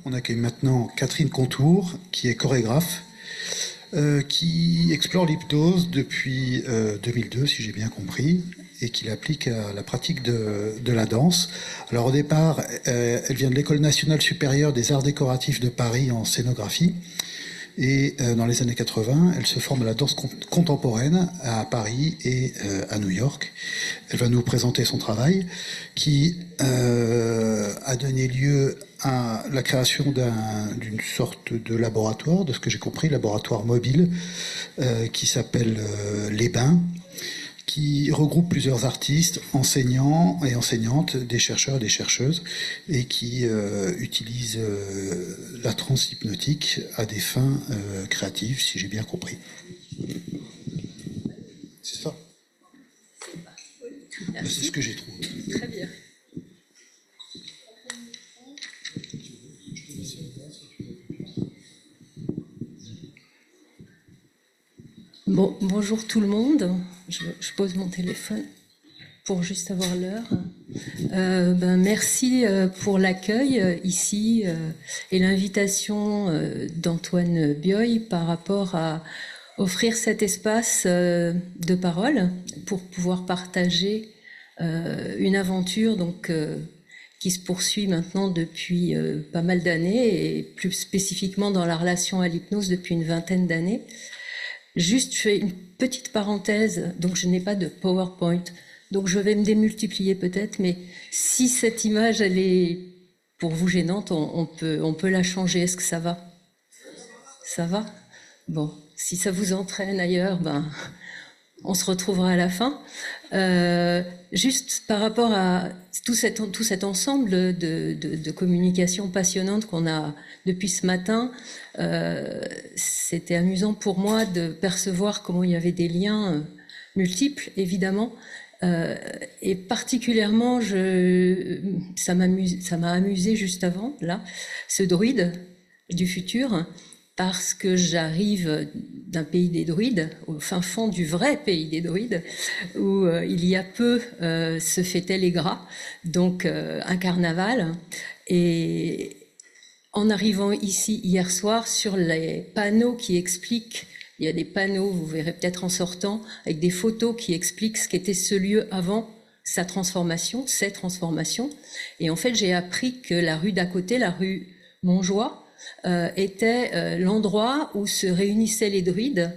On accueille maintenant Catherine Contour, qui est chorégraphe, qui explore l'hypnose depuis 2002, si j'ai bien compris, et qui l'applique à la pratique de la danse. Alors au départ, elle vient de l'École nationale supérieure des arts décoratifs de Paris en scénographie. Et dans les années 80, elle se forme à la danse contemporaine à Paris et à New York. Elle va nous présenter son travail qui a donné lieu à la création d'une sorte de laboratoire, de ce que j'ai compris, laboratoire mobile, qui s'appelle Les Bains, qui regroupe plusieurs artistes, enseignants et enseignantes, des chercheurs et des chercheuses, et qui utilisent la transe hypnotique à des fins créatives, si j'ai bien compris. C'est ça? C'est ce que j'ai trouvé. Très bien. Bon, bonjour tout le monde. Je pose mon téléphone pour juste avoir l'heure. Merci pour l'accueil ici et l'invitation d'Antoine Bioy par rapport à offrir cet espace de parole pour pouvoir partager une aventure qui se poursuit maintenant depuis pas mal d'années et plus spécifiquement dans la relation à l'hypnose depuis une vingtaine d'années. Juste, je fais une petite parenthèse, donc je n'ai pas de PowerPoint, donc je vais me démultiplier peut-être, mais si cette image, elle est pour vous gênante, on peut la changer. Est-ce que ça va? Ça va? Bon, si ça vous entraîne ailleurs, on se retrouvera à la fin. Juste par rapport à tout cet ensemble de communication passionnante qu'on a depuis ce matin, c'était amusant pour moi de percevoir comment il y avait des liens multiples, évidemment, et particulièrement, ça m'a amusé juste avant, là, ce druide du futur, parce que j'arrive d'un pays des druides, au fin fond du vrai pays des druides, où il y a peu se fêtaient les gras, donc un carnaval. Et en arrivant ici hier soir, sur les panneaux qui expliquent, il y a des panneaux, vous verrez peut-être en sortant, avec des photos qui expliquent ce qu'était ce lieu avant sa transformation, ses transformations. Et en fait, j'ai appris que la rue d'à côté, la rue Montjoie, était l'endroit où se réunissaient les druides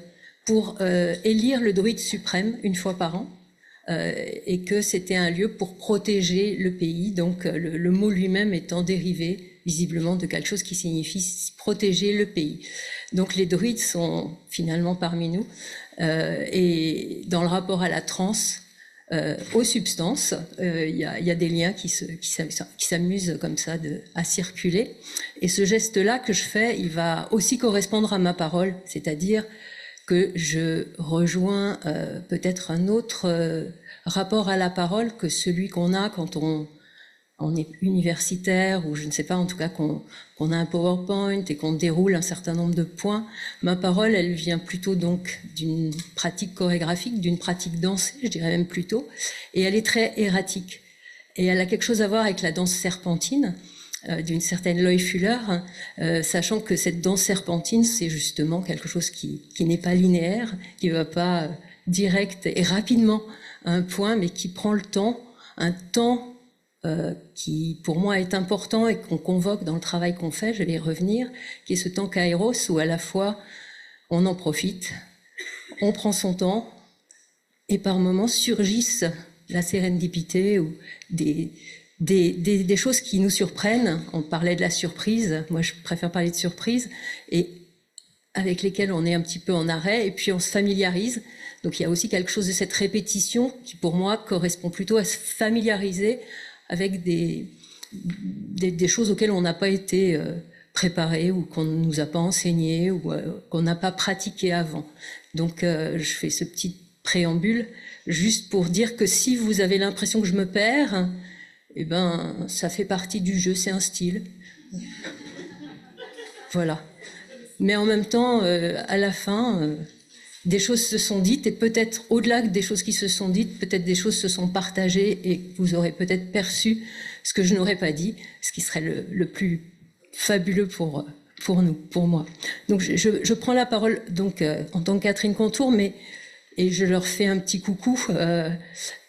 pour élire le druide suprême une fois par an, et que c'était un lieu pour protéger le pays, donc le mot lui-même étant dérivé visiblement de quelque chose qui signifie protéger le pays. Donc les druides sont finalement parmi nous, et dans le rapport à la transe, aux substances, il y a des liens qui s'amusent comme ça à circuler. Et ce geste-là que je fais, il va aussi correspondre à ma parole, c'est-à-dire que je rejoins peut-être un autre rapport à la parole que celui qu'on a quand on est universitaire, ou je ne sais pas, en tout cas qu'on a un PowerPoint et qu'on déroule un certain nombre de points. Ma parole, elle vient plutôt donc d'une pratique chorégraphique, d'une pratique dansée, je dirais même plutôt, et elle est très erratique. Et elle a quelque chose à voir avec la danse serpentine, d'une certaine Loy Fuller, sachant que cette danse serpentine, c'est justement quelque chose qui n'est pas linéaire, qui ne va pas direct et rapidement à un point, mais qui prend le temps, un temps qui pour moi est important et qu'on convoque dans le travail qu'on fait, je vais y revenir, qui est ce temps kairos où à la fois on en profite, on prend son temps et par moments surgissent la sérendipité ou des choses qui nous surprennent. On parlait de la surprise, moi je préfère parler de surprise, et avec lesquelles on est un petit peu en arrêt et puis on se familiarise. Donc il y a aussi quelque chose de cette répétition qui pour moi correspond plutôt à se familiariser avec des choses auxquelles on n'a pas été préparé ou qu'on ne nous a pas enseigné ou qu'on n'a pas pratiqué avant. Donc je fais ce petit préambule juste pour dire que si vous avez l'impression que je me perds, eh ben ça fait partie du jeu, c'est un style. Voilà. Mais en même temps, à la fin, des choses se sont dites, et peut-être au-delà des choses qui se sont dites, peut-être des choses se sont partagées et vous aurez peut-être perçu ce que je n'aurais pas dit, ce qui serait le plus fabuleux pour nous, pour moi. Donc je prends la parole donc en tant que Catherine Contour, et je leur fais un petit coucou.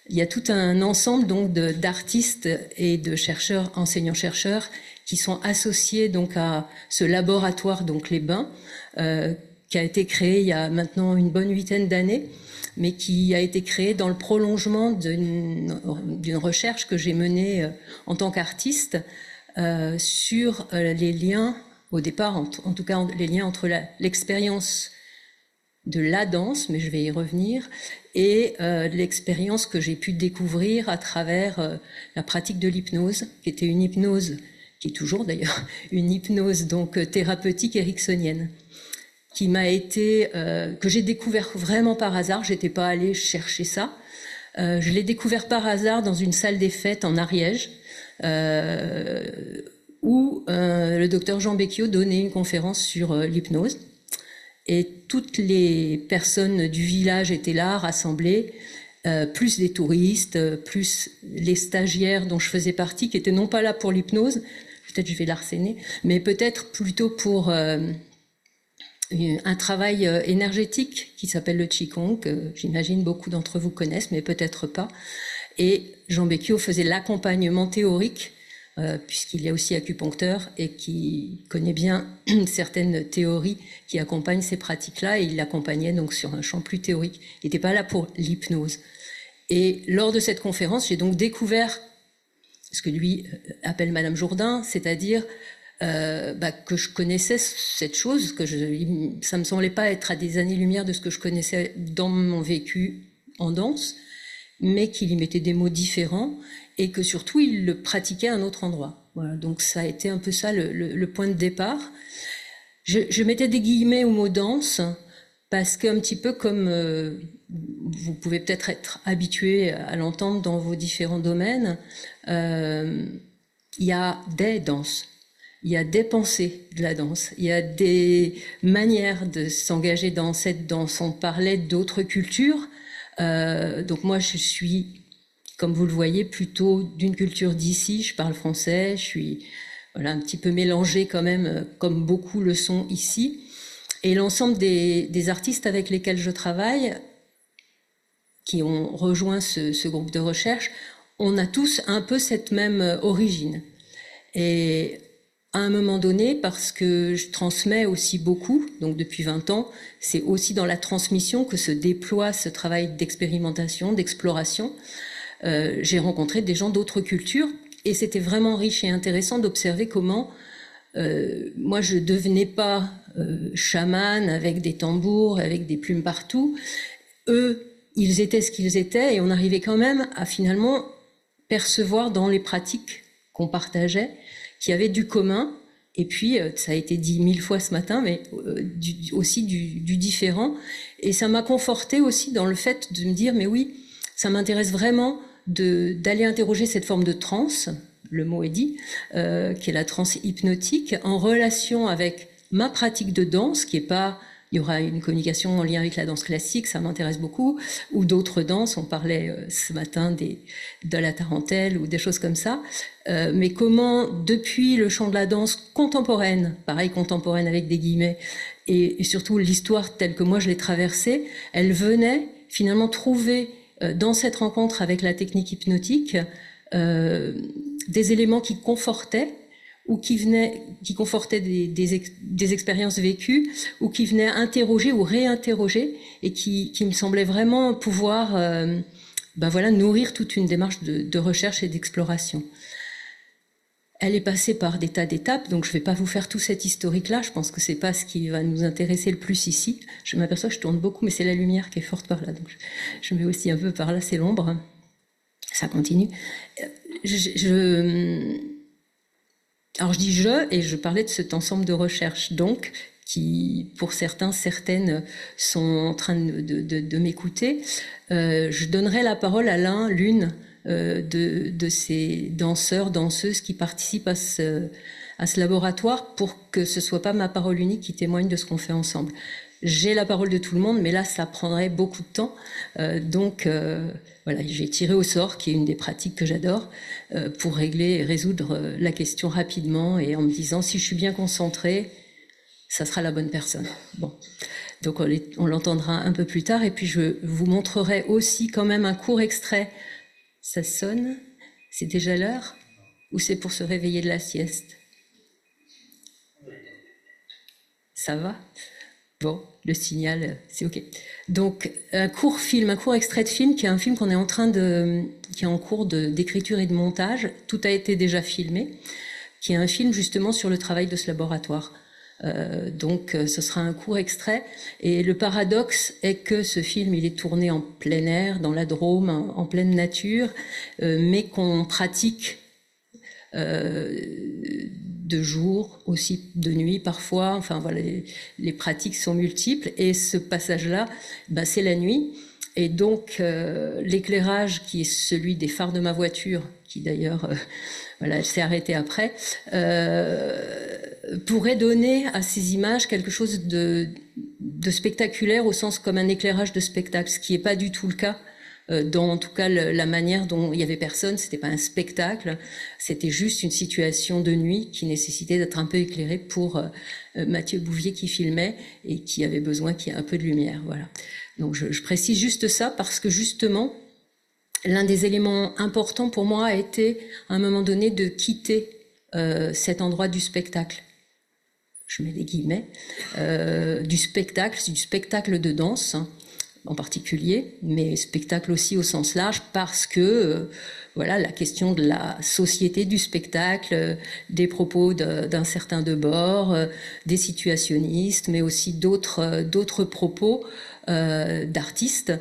Il y a tout un ensemble donc d'artistes et de chercheurs, enseignants-chercheurs, qui sont associés donc à ce laboratoire, donc les Bains, qui a été créé il y a maintenant une bonne 8aine d'années, mais qui a été créé dans le prolongement d'une recherche que j'ai menée en tant qu'artiste sur les liens, au départ en tout cas les liens entre l'expérience de la danse, mais je vais y revenir, et l'expérience que j'ai pu découvrir à travers la pratique de l'hypnose, qui était une hypnose, qui est toujours d'ailleurs une hypnose donc thérapeutique ericksonienne, qui m'a été que j'ai découvert vraiment par hasard. J'étais pas allée chercher ça. Je l'ai découvert par hasard dans une salle des fêtes en Ariège, où le docteur Jean Becchio donnait une conférence sur l'hypnose. Et toutes les personnes du village étaient là, rassemblées, plus des touristes, plus les stagiaires dont je faisais partie, qui étaient non pas là pour l'hypnose, peut-être je vais l'arsener, mais peut-être plutôt pour un travail énergétique qui s'appelle le Qigong, que j'imagine beaucoup d'entre vous connaissent, mais peut-être pas. Et Jean Becchio faisait l'accompagnement théorique, puisqu'il est aussi acupuncteur et qui connaît bien certaines théories qui accompagnent ces pratiques-là, et il l'accompagnait donc sur un champ plus théorique. Il n'était pas là pour l'hypnose. Et lors de cette conférence, j'ai donc découvert ce que lui appelle Madame Jourdain, c'est-à-dire que je connaissais cette chose, ça me semblait pas être à des années-lumière de ce que je connaissais dans mon vécu en danse, mais qu'il y mettait des mots différents, et que surtout il le pratiquait à un autre endroit. Voilà, donc ça a été un peu ça le point de départ. Je mettais des guillemets au mot danse, parce qu'un petit peu comme vous pouvez peut-être être habitué à l'entendre dans vos différents domaines, il y a des danses, il y a des pensées de la danse, il y a des manières de s'engager dans cette danse. On parlait d'autres cultures, donc moi je suis, comme vous le voyez, plutôt d'une culture d'ici, je parle français, je suis voilà, un petit peu mélangée quand même, comme beaucoup le sont ici. Et l'ensemble des artistes avec lesquels je travaille, qui ont rejoint ce groupe de recherche, on a tous un peu cette même origine. Et à un moment donné, parce que je transmets aussi beaucoup, donc depuis 20 ans, c'est aussi dans la transmission que se déploie ce travail d'expérimentation, d'exploration. J'ai rencontré des gens d'autres cultures, et c'était vraiment riche et intéressant d'observer comment moi je devenais pas chamane avec des tambours, avec des plumes partout. Eux, ils étaient ce qu'ils étaient, et on arrivait quand même à finalement percevoir dans les pratiques qu'on partageait qu'il y avait du commun, et puis ça a été dit 1000 fois ce matin, mais aussi du différent. Et ça m'a confortée aussi dans le fait de me dire, mais oui, ça m'intéresse vraiment d'aller interroger cette forme de transe, le mot est dit, qui est la transe hypnotique, en relation avec ma pratique de danse, qui est pas... Il y aura une communication en lien avec la danse classique, ça m'intéresse beaucoup, ou d'autres danses, on parlait ce matin de la tarentelle ou des choses comme ça, mais comment, depuis le champ de la danse contemporaine, pareil contemporaine avec des guillemets, et surtout l'histoire telle que moi je l'ai traversée, elle venait finalement trouver dans cette rencontre avec la technique hypnotique des éléments qui confortaient, ou qui confortaient des expériences vécues, ou qui venaient interroger ou réinterroger, et qui me semblaient vraiment pouvoir voilà, nourrir toute une démarche de recherche et d'exploration. Elle est passée par des tas d'étapes, donc je ne vais pas vous faire tout cet historique-là, je pense que ce n'est pas ce qui va nous intéresser le plus ici. Je m'aperçois que je tourne beaucoup, mais c'est la lumière qui est forte par là, donc je mets aussi un peu par là, c'est l'ombre. Ça continue. Alors je dis et je parlais de cet ensemble de recherches, donc, qui, pour certaines, sont en train de m'écouter. Je donnerai la parole à l'une de ces danseurs, danseuses qui participent à ce laboratoire, pour que ce soit pas ma parole unique qui témoigne de ce qu'on fait ensemble. j'ai la parole de tout le monde, mais là, ça prendrait beaucoup de temps. Voilà, j'ai tiré au sort, qui est une des pratiques que j'adore, pour régler et résoudre la question rapidement et en me disant, si je suis bien concentrée, ça sera la bonne personne. Bon, donc on l'entendra un peu plus tard. Et puis je vous montrerai aussi quand même un court extrait. Ça sonne? C'est déjà l'heure? Ou c'est pour se réveiller de la sieste? Ça va? Bon, le signal, c'est OK. Donc, un court film, un court extrait de film, qui est un film qu'on est en train qui est en cours d'écriture et de montage. Tout a été déjà filmé, qui est un film justement sur le travail de ce laboratoire. Ce sera un court extrait. Et le paradoxe est que ce film, il est tourné en plein air, dans la Drôme, en pleine nature, mais qu'on pratique de jour, aussi de nuit parfois. Enfin voilà, les pratiques sont multiples. Et ce passage-là, c'est la nuit. Et donc l'éclairage qui est celui des phares de ma voiture, qui d'ailleurs, voilà, elle s'est arrêtée après, pourrait donner à ces images quelque chose de spectaculaire au sens comme un éclairage de spectacle, ce qui n'est pas du tout le cas. Dans en tout cas la manière dont il y avait personne, c'était pas un spectacle, c'était juste une situation de nuit qui nécessitait d'être un peu éclairée pour Mathieu Bouvier qui filmait et qui avait besoin qu'il y ait un peu de lumière. Voilà. Donc je précise juste ça parce que justement l'un des éléments importants pour moi a été à un moment donné de quitter cet endroit du spectacle. Je mets des guillemets, du spectacle de danse. En particulier, mais spectacle aussi au sens large, parce que voilà, la question de la société du spectacle, des propos d'un certain Debord, des situationnistes, mais aussi d'autres propos d'artistes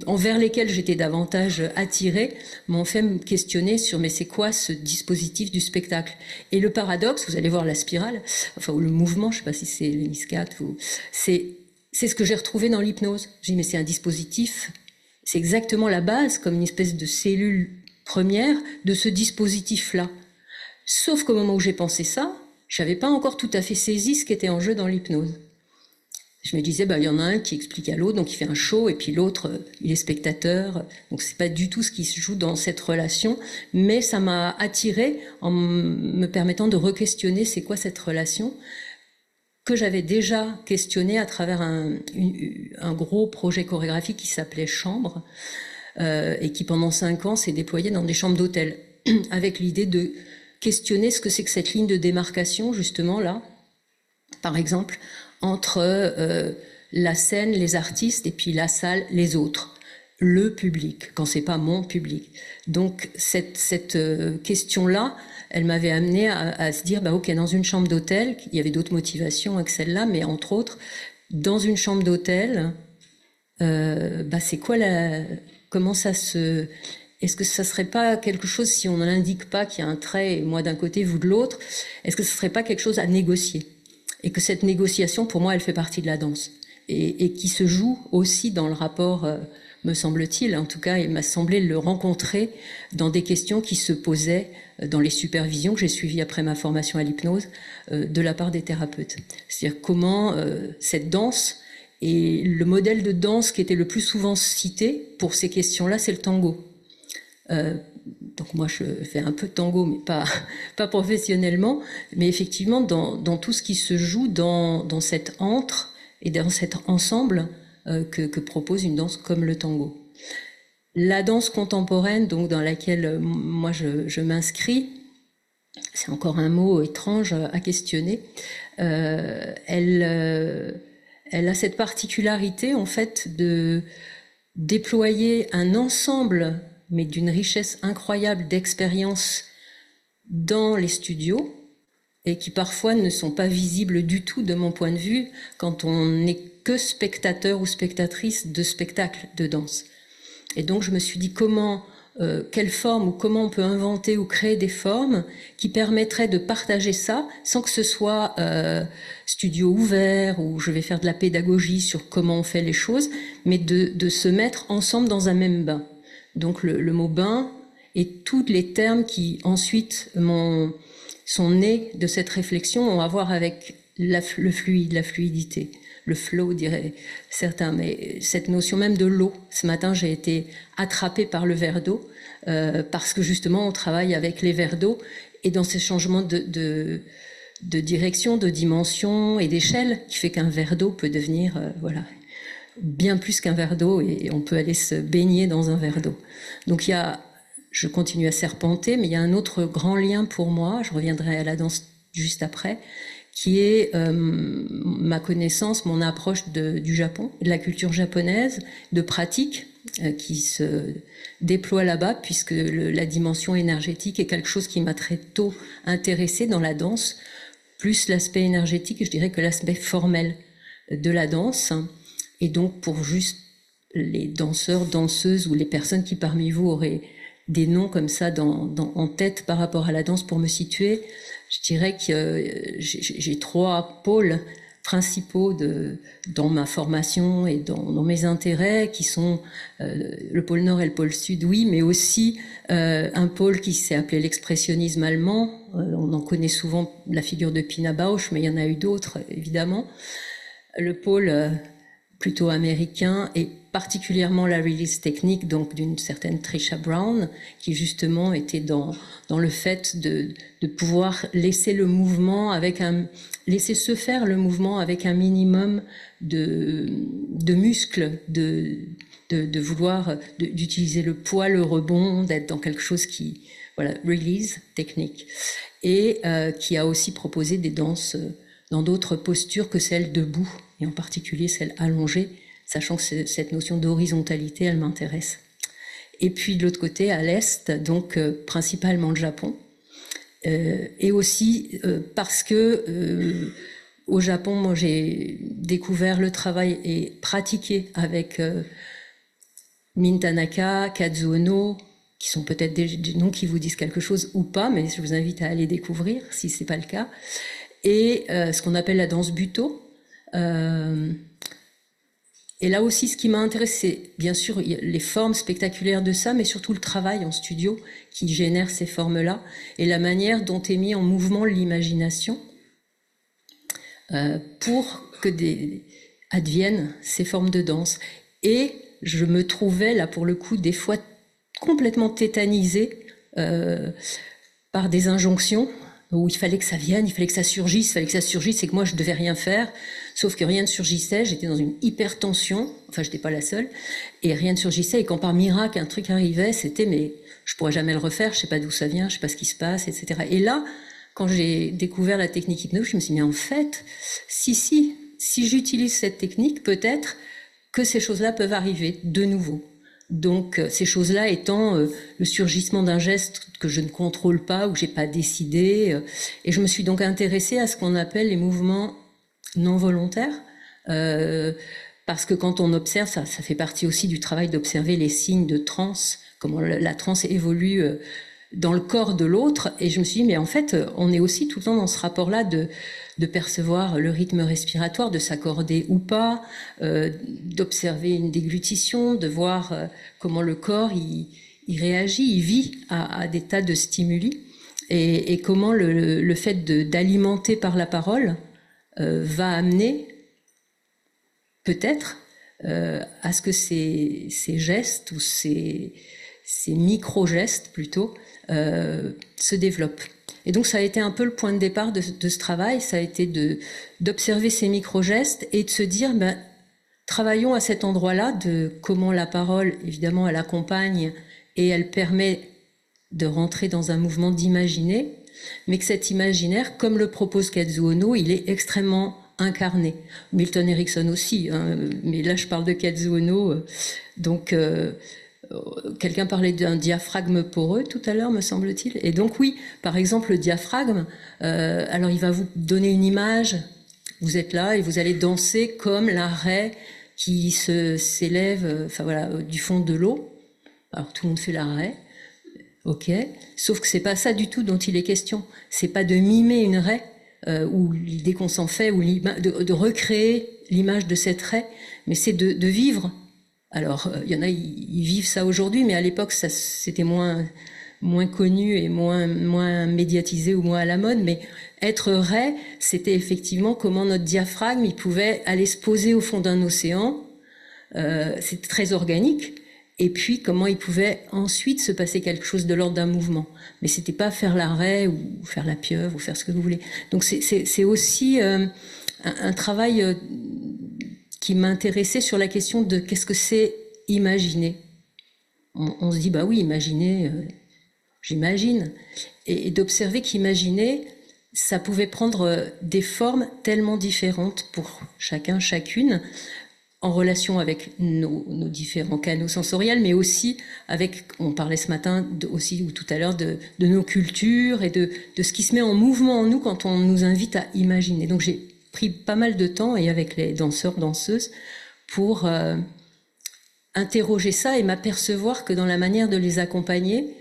envers lesquels j'étais davantage attirée, m'ont fait me questionner sur mais c'est quoi ce dispositif du spectacle. Et le paradoxe, vous allez voir la spirale, enfin ou le mouvement, je ne sais pas si c'est l'hémiscate, c'est ce que j'ai retrouvé dans l'hypnose. J'ai dit, mais c'est un dispositif, c'est exactement la base, comme une espèce de cellule première de ce dispositif-là. Sauf qu'au moment où j'ai pensé ça, je n'avais pas encore tout à fait saisi ce qui était en jeu dans l'hypnose. Je me disais, il y en a un qui explique à l'autre, donc il fait un show, et puis l'autre, il est spectateur. Donc c'est pas du tout ce qui se joue dans cette relation, mais ça m'a attirée en me permettant de re-questionner c'est quoi cette relation, que j'avais déjà questionné à travers un gros projet chorégraphique qui s'appelait Chambre, et qui pendant 5 ans s'est déployé dans des chambres d'hôtel, avec l'idée de questionner ce que c'est que cette ligne de démarcation, justement là, par exemple, entre la scène, les artistes, et puis la salle, les autres, le public, quand c'est pas mon public. Donc cette question-là, elle m'avait amené à se dire, ok, dans une chambre d'hôtel, il y avait d'autres motivations que celle-là, mais entre autres, dans une chambre d'hôtel, c'est quoi comment ça se... Est-ce que ça serait pas quelque chose, si on n'indique pas qu'il y a un trait, moi d'un côté, vous de l'autre, est-ce que ce serait pas quelque chose à négocier? Et que cette négociation, pour moi, elle fait partie de la danse. Et qui se joue aussi dans le rapport... me semble-t-il, en tout cas, il m'a semblé le rencontrer dans des questions qui se posaient dans les supervisions que j'ai suivies après ma formation à l'hypnose de la part des thérapeutes. C'est-à-dire comment cette danse, et le modèle de danse qui était le plus souvent cité pour ces questions-là, c'est le tango. Donc moi, je fais un peu de tango, mais pas professionnellement, mais effectivement, dans tout ce qui se joue dans cet antre et dans cet ensemble que propose une danse comme le tango. La danse contemporaine, donc dans laquelle moi je m'inscris, c'est encore un mot étrange à questionner, elle a cette particularité en fait de déployer un ensemble, mais d'une richesse incroyable d'expériences dans les studios, et qui parfois ne sont pas visibles du tout de mon point de vue quand on n'est que spectateur ou spectatrice de spectacles de danse. Et donc je me suis dit quelle forme ou comment on peut inventer ou créer des formes qui permettraient de partager ça sans que ce soit studio ouvert où je vais faire de la pédagogie sur comment on fait les choses, mais de se mettre ensemble dans un même bain. Donc le mot bain et tous les termes qui ensuite sont nés de cette réflexion ont à voir avec le fluide, la fluidité, le flow, diraient certains. Mais cette notion même de l'eau, ce matin, j'ai été attrapée par le verre d'eau, parce que justement, on travaille avec les verres d'eau, et dans ces changements de direction, de dimension et d'échelle, qui fait qu'un verre d'eau peut devenir, voilà, bien plus qu'un verre d'eau, et on peut aller se baigner dans un verre d'eau. Donc je continue à serpenter, mais il y a un autre grand lien pour moi, je reviendrai à la danse juste après, qui est ma connaissance, mon approche du Japon, de la culture japonaise, de pratiques qui se déploient là-bas, puisque la dimension énergétique est quelque chose qui m'a très tôt intéressée dans la danse, plus l'aspect énergétique, je dirais, que l'aspect formel de la danse. Et donc, pour juste les danseurs, danseuses, ou les personnes qui parmi vous auraient des noms comme ça en tête par rapport à la danse pour me situer, je dirais que j'ai 3 pôles principaux dans ma formation et dans mes intérêts, qui sont le pôle nord et le pôle sud, oui, mais aussi un pôle qui s'est appelé l'expressionnisme allemand. On en connaît souvent la figure de Pina Bausch, mais il y en a eu d'autres, évidemment. Le pôle plutôt américain, et particulièrement la release technique, donc d'une certaine Trisha Brown, qui justement était dans le fait de pouvoir laisser le mouvement laisser se faire le mouvement avec un minimum de muscles, de vouloir d'utiliser le poids, le rebond, d'être dans quelque chose qui, voilà, release technique, et qui a aussi proposé des danses dans d'autres postures que celle debout, et en particulier celle allongée, sachant que cette notion d'horizontalité, elle m'intéresse. Et puis de l'autre côté, à l'Est, donc principalement le Japon, et aussi parce que au Japon, moi j'ai découvert le travail et pratiqué avec Min Tanaka, Kazuo Ono, qui sont peut-être des noms qui vous disent quelque chose ou pas, mais je vous invite à aller découvrir si c'est pas le cas. Et ce qu'on appelle la danse Buto. Et là aussi, ce qui m'a intéressé, c'est bien sûr les formes spectaculaires de ça, mais surtout le travail en studio qui génère ces formes-là, et la manière dont est mis en mouvement l'imagination pour que adviennent ces formes de danse. Et je me trouvais là, pour le coup, des fois complètement tétanisée par des injonctions, où il fallait que ça vienne, il fallait que ça surgisse, et que moi je devais rien faire, sauf que rien ne surgissait, j'étais dans une hyper tension, enfin j'étais pas la seule, et rien ne surgissait, et quand par miracle un truc arrivait, c'était mais je pourrais jamais le refaire, je sais pas d'où ça vient, je sais pas ce qui se passe, etc. Et là, quand j'ai découvert la technique hypnose, je me suis dit mais en fait, si j'utilise cette technique, peut-être que ces choses-là peuvent arriver de nouveau. Donc ces choses-là étant le surgissement d'un geste que je ne contrôle pas, ou que j'ai pas décidé, et je me suis donc intéressée à ce qu'on appelle les mouvements non volontaires, parce que quand on observe, ça fait partie aussi du travail d'observer les signes de transe, comment la transe évolue dans le corps de l'autre, et je me suis dit mais en fait on est aussi tout le temps dans ce rapport-là de percevoir le rythme respiratoire, de s'accorder ou pas, d'observer une déglutition, de voir comment le corps il réagit, il vit à des tas de stimuli, et comment le fait d'alimenter par la parole va amener peut-être à ce que ces gestes, ou ces micro-gestes plutôt, se développent. Et donc ça a été un peu le point de départ de ce travail, ça a été d'observer ces micro-gestes et de se dire, travaillons à cet endroit-là de comment la parole, évidemment, elle accompagne et elle permet de rentrer dans un mouvement d'imaginer, mais que cet imaginaire, comme le propose Kazuo Ono, il est extrêmement incarné. Milton Erickson aussi, hein, mais là je parle de Kazuo Ono, donc... quelqu'un parlait d'un diaphragme poreux tout à l'heure, me semble-t-il. Et donc oui, par exemple, le diaphragme, alors il va vous donner une image, vous êtes là et vous allez danser comme la raie qui s'élève, enfin voilà, du fond de l'eau. Alors tout le monde fait la raie, ok. Sauf que c'est pas ça du tout dont il est question. C'est pas de mimer une raie, ou l'idée qu'on s'en fait, ou de recréer l'image de cette raie, mais c'est de vivre. Alors, il y en a, ils vivent ça aujourd'hui, mais à l'époque, c'était moins moins connu et moins médiatisé ou moins à la mode, mais être raie, c'était effectivement comment notre diaphragme, il pouvait aller se poser au fond d'un océan. C'était très organique. Et puis comment il pouvait ensuite se passer quelque chose de l'ordre d'un mouvement. Mais c'était pas faire la raie ou faire la pieuvre ou faire ce que vous voulez. Donc c'est aussi un travail qui m'intéressait sur la question de qu'est-ce que c'est imaginer. On se dit bah oui, imaginer, j'imagine, et d'observer qu'imaginer, ça pouvait prendre des formes tellement différentes pour chacun, chacune, en relation avec nos différents canaux sensoriels, mais aussi avec, on parlait ce matin aussi ou tout à l'heure de nos cultures et de ce qui se met en mouvement en nous quand on nous invite à imaginer. Donc j'ai pris pas mal de temps, et avec les danseurs, danseuses, pour interroger ça et m'apercevoir que dans la manière de les accompagner,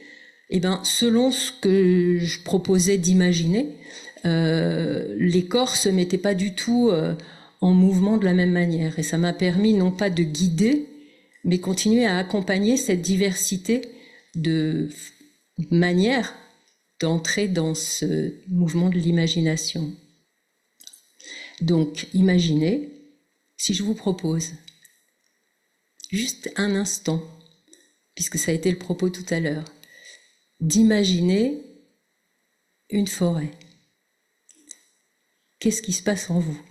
eh ben, selon ce que je proposais d'imaginer, les corps se mettaient pas du tout en mouvement de la même manière. Et ça m'a permis non pas de guider, mais continuer à accompagner cette diversité de manières d'entrer dans ce mouvement de l'imagination. Donc, imaginez, si je vous propose juste un instant, puisque ça a été le propos tout à l'heure, d'imaginer une forêt. Qu'est-ce qui se passe en vous ?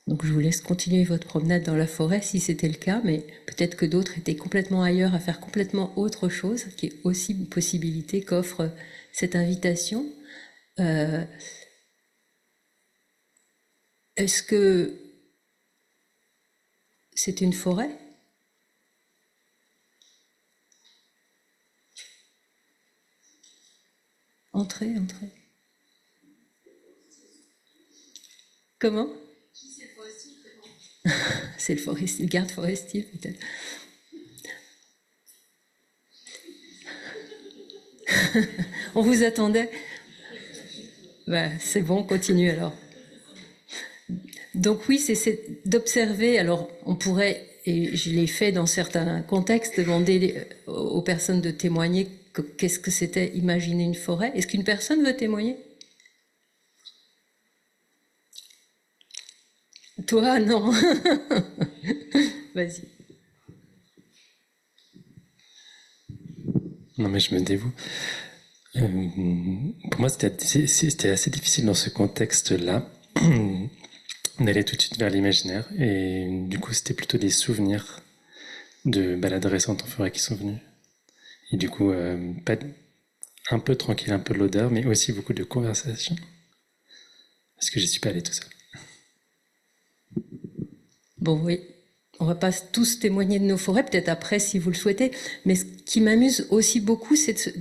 Donc je vous laisse continuer votre promenade dans la forêt si c'était le cas, mais peut-être que d'autres étaient complètement ailleurs à faire complètement autre chose, qui est aussi une possibilité qu'offre cette invitation. Est-ce que c'est une forêt ? Entrez. Comment ? C'est le garde forestier peut-être. On vous attendait. C'est bon, on continue alors. Donc oui, c'est d'observer. Alors on pourrait, et je l'ai fait dans certains contextes, demander aux personnes de témoigner qu'est-ce que c'était imaginer une forêt. Est-ce qu'une personne veut témoigner ? Toi, non. Vas-y. Non, mais je me dévoue. Pour moi, c'était assez difficile dans ce contexte-là d'aller tout de suite vers l'imaginaire. Et du coup, c'était plutôt des souvenirs de balades récentes en forêt qui sont venus. Et du coup, un peu tranquille, un peu de l'odeur, mais aussi beaucoup de conversation. Parce que j'y suis pas allé tout seul. Bon, oui. On va pas tous témoigner de nos forêts, peut-être après si vous le souhaitez, mais ce qui m'amuse aussi beaucoup, c'est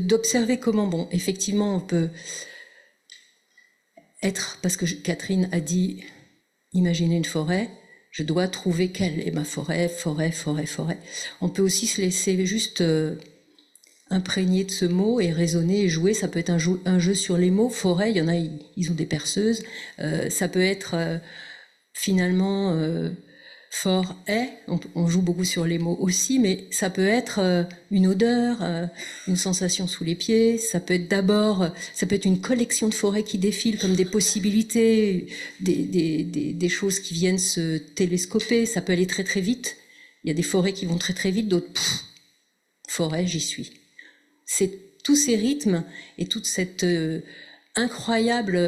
d'observer comment, bon, effectivement, on peut être, parce que Catherine a dit, imaginez une forêt, je dois trouver quelle est ma forêt. On peut aussi se laisser juste imprégner de ce mot et raisonner et jouer. Ça peut être un jeu sur les mots. Forêt, il y en a, ils ont des perceuses. Ça peut être finalement... fort-est, on joue beaucoup sur les mots aussi, mais ça peut être une odeur, une sensation sous les pieds, ça peut être une collection de forêts qui défilent comme des possibilités, des choses qui viennent se télescoper, ça peut aller très très vite. Il y a des forêts qui vont très très vite, d'autres, forêt, j'y suis. C'est tous ces rythmes et toute cette incroyable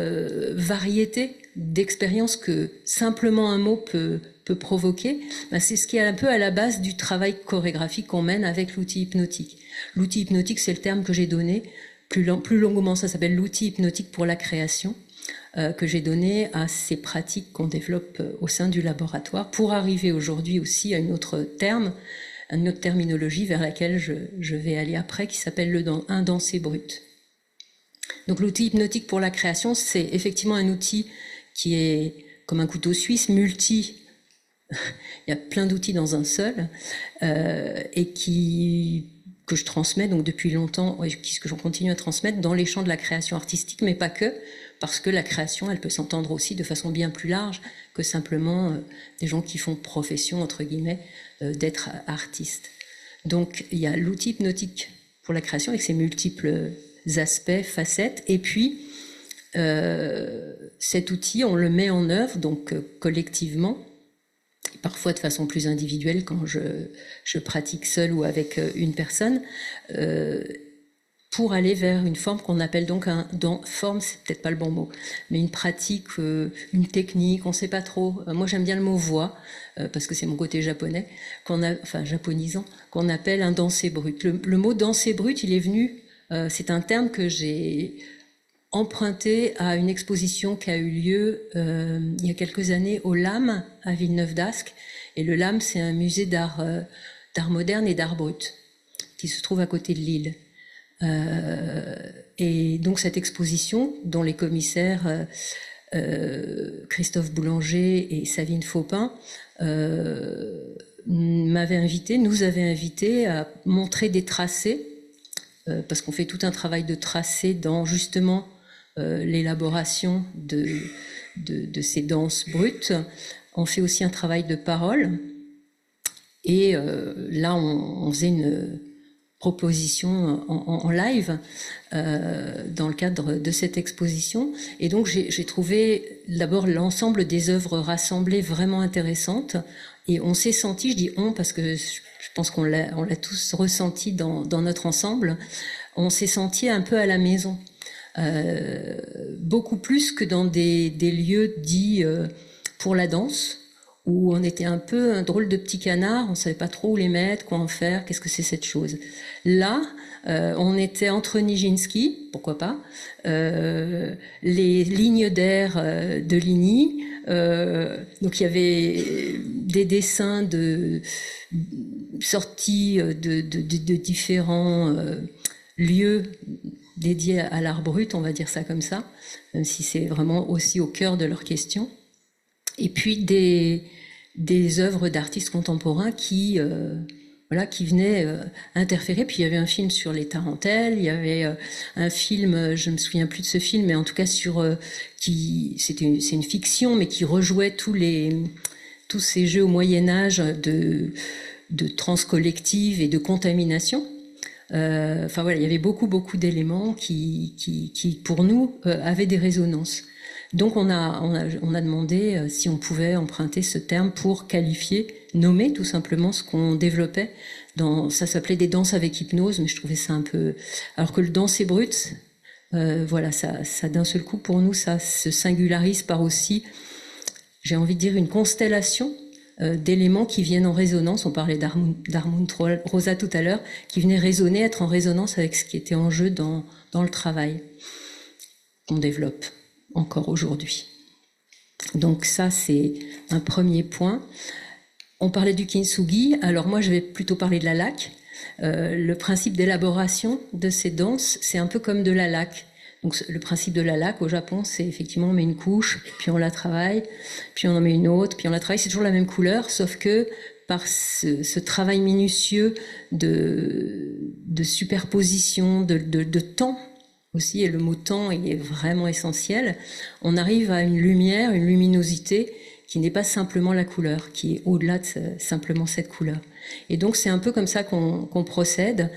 variété d'expériences que simplement un mot peut provoquer, ben c'est ce qui est un peu à la base du travail chorégraphique qu'on mène avec l'outil hypnotique. L'outil hypnotique, c'est le terme que j'ai donné. Plus longuement, ça s'appelle l'outil hypnotique pour la création, que j'ai donné à ces pratiques qu'on développe au sein du laboratoire, pour arriver aujourd'hui aussi à une autre terminologie vers laquelle je vais aller après, qui s'appelle un danser brut. Donc l'outil hypnotique pour la création, c'est effectivement un outil qui est comme un couteau suisse, multi. Il y a plein d'outils dans un seul, et que je transmets donc depuis longtemps, et que j'en continue à transmettre dans les champs de la création artistique, mais pas que, parce que la création, elle peut s'entendre aussi de façon bien plus large que simplement des gens qui font profession, entre guillemets, d'être artistes. Donc il y a l'outil hypnotique pour la création avec ses multiples aspects, facettes, et puis cet outil, on le met en œuvre donc collectivement, parfois de façon plus individuelle quand je pratique seule ou avec une personne, pour aller vers une forme qu'on appelle donc forme, c'est peut-être pas le bon mot, mais une pratique, une technique, on sait pas trop. Moi j'aime bien le mot voix, parce que c'est mon côté japonais, japonisant, qu'on appelle un danser brut. Le mot danser brut, il est venu, c'est un terme que j'ai emprunté à une exposition qui a eu lieu il y a quelques années au LAM à Villeneuve-d'Ascq. Et le LAM, c'est un musée d'art moderne et d'art brut qui se trouve à côté de Lille. Et donc cette exposition, dont les commissaires Christophe Boulanger et Savine Faupin nous avaient invités à montrer des tracés, parce qu'on fait tout un travail de tracés dans justement l'élaboration de ces danses brutes. On fait aussi un travail de parole, et là on faisait une proposition en live dans le cadre de cette exposition, et donc j'ai trouvé d'abord l'ensemble des œuvres rassemblées vraiment intéressantes, et on s'est senti, je dis on parce que je pense qu'on l'a tous ressenti dans notre ensemble, on s'est senti un peu à la maison. Beaucoup plus que dans des lieux dits pour la danse, où on était un peu un drôle de petit canard, on savait pas trop où les mettre, quoi en faire, qu'est-ce que c'est cette chose. Là, on était entre Nijinsky, pourquoi pas, les lignes d'air de Ligny, donc il y avait des dessins sortis de différents lieux dédiés à l'art brut, on va dire ça comme ça, même si c'est vraiment aussi au cœur de leur question. Et puis des œuvres d'artistes contemporains qui venaient interférer. Puis il y avait un film sur les tarentelles, il y avait un film, je me souviens plus de ce film, mais en tout cas c'est une fiction, mais qui rejouait tous ces jeux au Moyen-Âge de transe collective et de contamination. Il y avait beaucoup d'éléments qui pour nous avaient des résonances. Donc on a demandé si on pouvait emprunter ce terme pour qualifier, nommer tout simplement ce qu'on développait. Ça s'appelait des danses avec hypnose, mais je trouvais ça un peu... Alors que le danser brut, ça d'un seul coup pour nous, ça se singularise par aussi, j'ai envie de dire, une constellation d'éléments qui viennent en résonance. On parlait d'Armund Rosa tout à l'heure, qui venait résonner, être en résonance avec ce qui était en jeu dans le travail qu'on développe encore aujourd'hui. Donc ça, c'est un premier point. On parlait du kintsugi, alors moi je vais plutôt parler de la laque. Le principe d'élaboration de ces danses, c'est un peu comme de la laque. Donc le principe de la laque au Japon, c'est effectivement on met une couche, puis on la travaille, puis on en met une autre, puis on la travaille, c'est toujours la même couleur, sauf que par ce travail minutieux de superposition, de temps aussi, et le mot temps, il est vraiment essentiel, on arrive à une lumière, une luminosité qui n'est pas simplement la couleur, qui est au-delà de simplement cette couleur. Et donc c'est un peu comme ça qu'on procède.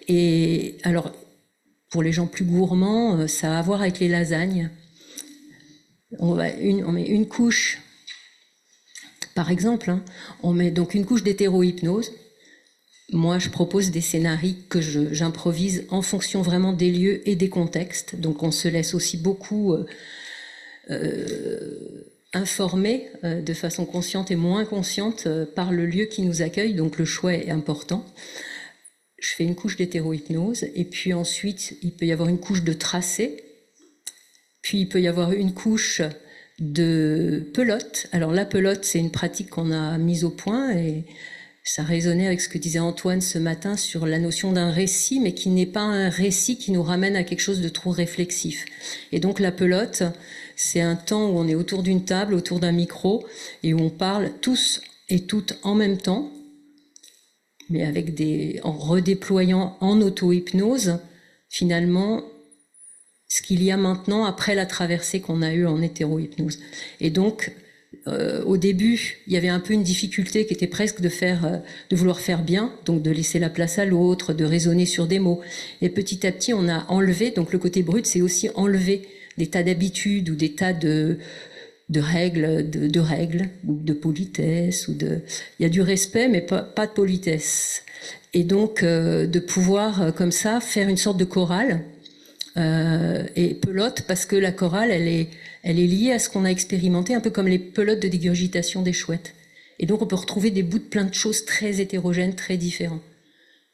Et alors, pour les gens plus gourmands, ça a à voir avec les lasagnes. On met une couche, par exemple, on met donc une couche d'hétérohypnose, moi, je propose des scénarios que j'improvise en fonction vraiment des lieux et des contextes. Donc, on se laisse aussi beaucoup informer de façon consciente et moins consciente par le lieu qui nous accueille. Donc, le choix est important. Je fais une couche d'hétérohypnose et puis ensuite, il peut y avoir une couche de tracé. Puis, il peut y avoir une couche de pelote. Alors, la pelote, c'est une pratique qu'on a mise au point et ça résonnait avec ce que disait Antoine ce matin sur la notion d'un récit, mais qui n'est pas un récit qui nous ramène à quelque chose de trop réflexif. Et donc la pelote, c'est un temps où on est autour d'une table, autour d'un micro, et où on parle tous et toutes en même temps, mais en redéployant en auto-hypnose, finalement, ce qu'il y a maintenant après la traversée qu'on a eue en hétéro-hypnose. Et donc, au début, il y avait un peu une difficulté qui était presque de vouloir faire bien, donc de laisser la place à l'autre, de raisonner sur des mots. Et petit à petit, on a enlevé, donc le côté brut, c'est aussi enlever des tas d'habitudes ou des tas de règles, ou de politesse, il y a du respect, mais pas de politesse. Et donc, de pouvoir, comme ça, faire une sorte de chorale, et pelote, parce que la chorale, elle est liée à ce qu'on a expérimenté, un peu comme les pelotes de dégurgitation des chouettes. Et donc, on peut retrouver des bouts de plein de choses très hétérogènes, très différents.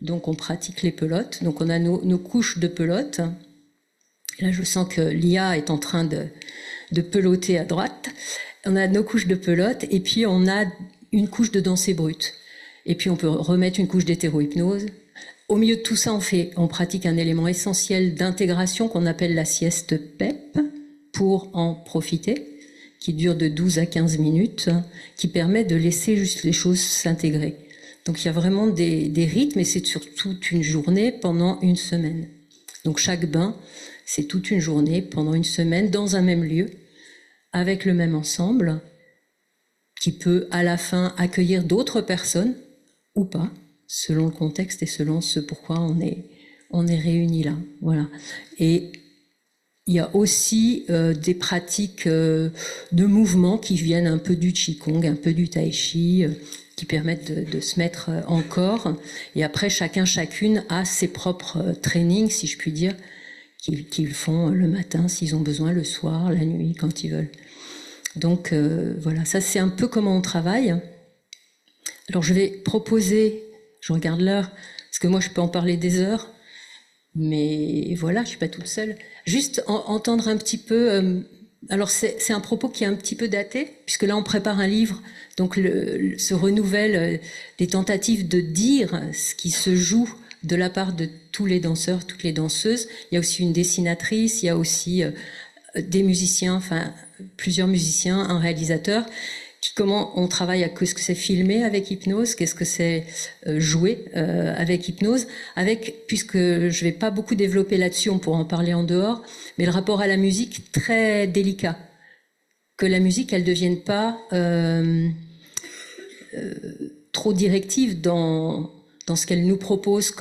Donc, on pratique les pelotes. Donc, on a nos couches de pelotes. Là, je sens que l'IA est en train de peloter à droite. On a nos couches de pelotes, et puis on a une couche de dansée brute. Et puis, on peut remettre une couche d'hétérohypnose. Au milieu de tout ça, on pratique un élément essentiel d'intégration qu'on appelle la sieste PEP, pour en profiter, qui dure de 12 à 15 minutes, qui permet de laisser juste les choses s'intégrer. Donc il y a vraiment des rythmes, et c'est sur toute une journée pendant une semaine. Donc chaque bain, c'est toute une journée pendant une semaine dans un même lieu, avec le même ensemble, qui peut à la fin accueillir d'autres personnes ou pas, selon le contexte et selon ce pourquoi on est réunis là. Voilà. Et il y a aussi des pratiques de mouvement qui viennent un peu du Qigong, un peu du Tai Chi, qui permettent de se mettre en corps. Et après, chacune a ses propres trainings, si je puis dire, qu'ils font le matin s'ils ont besoin, le soir, la nuit, quand ils veulent. Donc voilà, ça c'est un peu comment on travaille. Alors je vais proposer, je regarde l'heure, parce que moi je peux en parler des heures, mais voilà, je suis pas toute seule. Juste entendre un petit peu. Alors c'est un propos qui est un petit peu daté, puisque là on prépare un livre, donc se renouvellent des tentatives de dire ce qui se joue de la part de tous les danseurs, toutes les danseuses. Il y a aussi une dessinatrice, il y a aussi des musiciens, enfin plusieurs musiciens, un réalisateur. Comment on travaille, qu'est-ce que c'est filmer avec hypnose, qu'est-ce que c'est jouer avec hypnose, puisque je vais pas beaucoup développer là-dessus, on pourra en parler en dehors, mais le rapport à la musique très délicat, que la musique elle devienne pas trop directive dans ce qu'elle nous propose,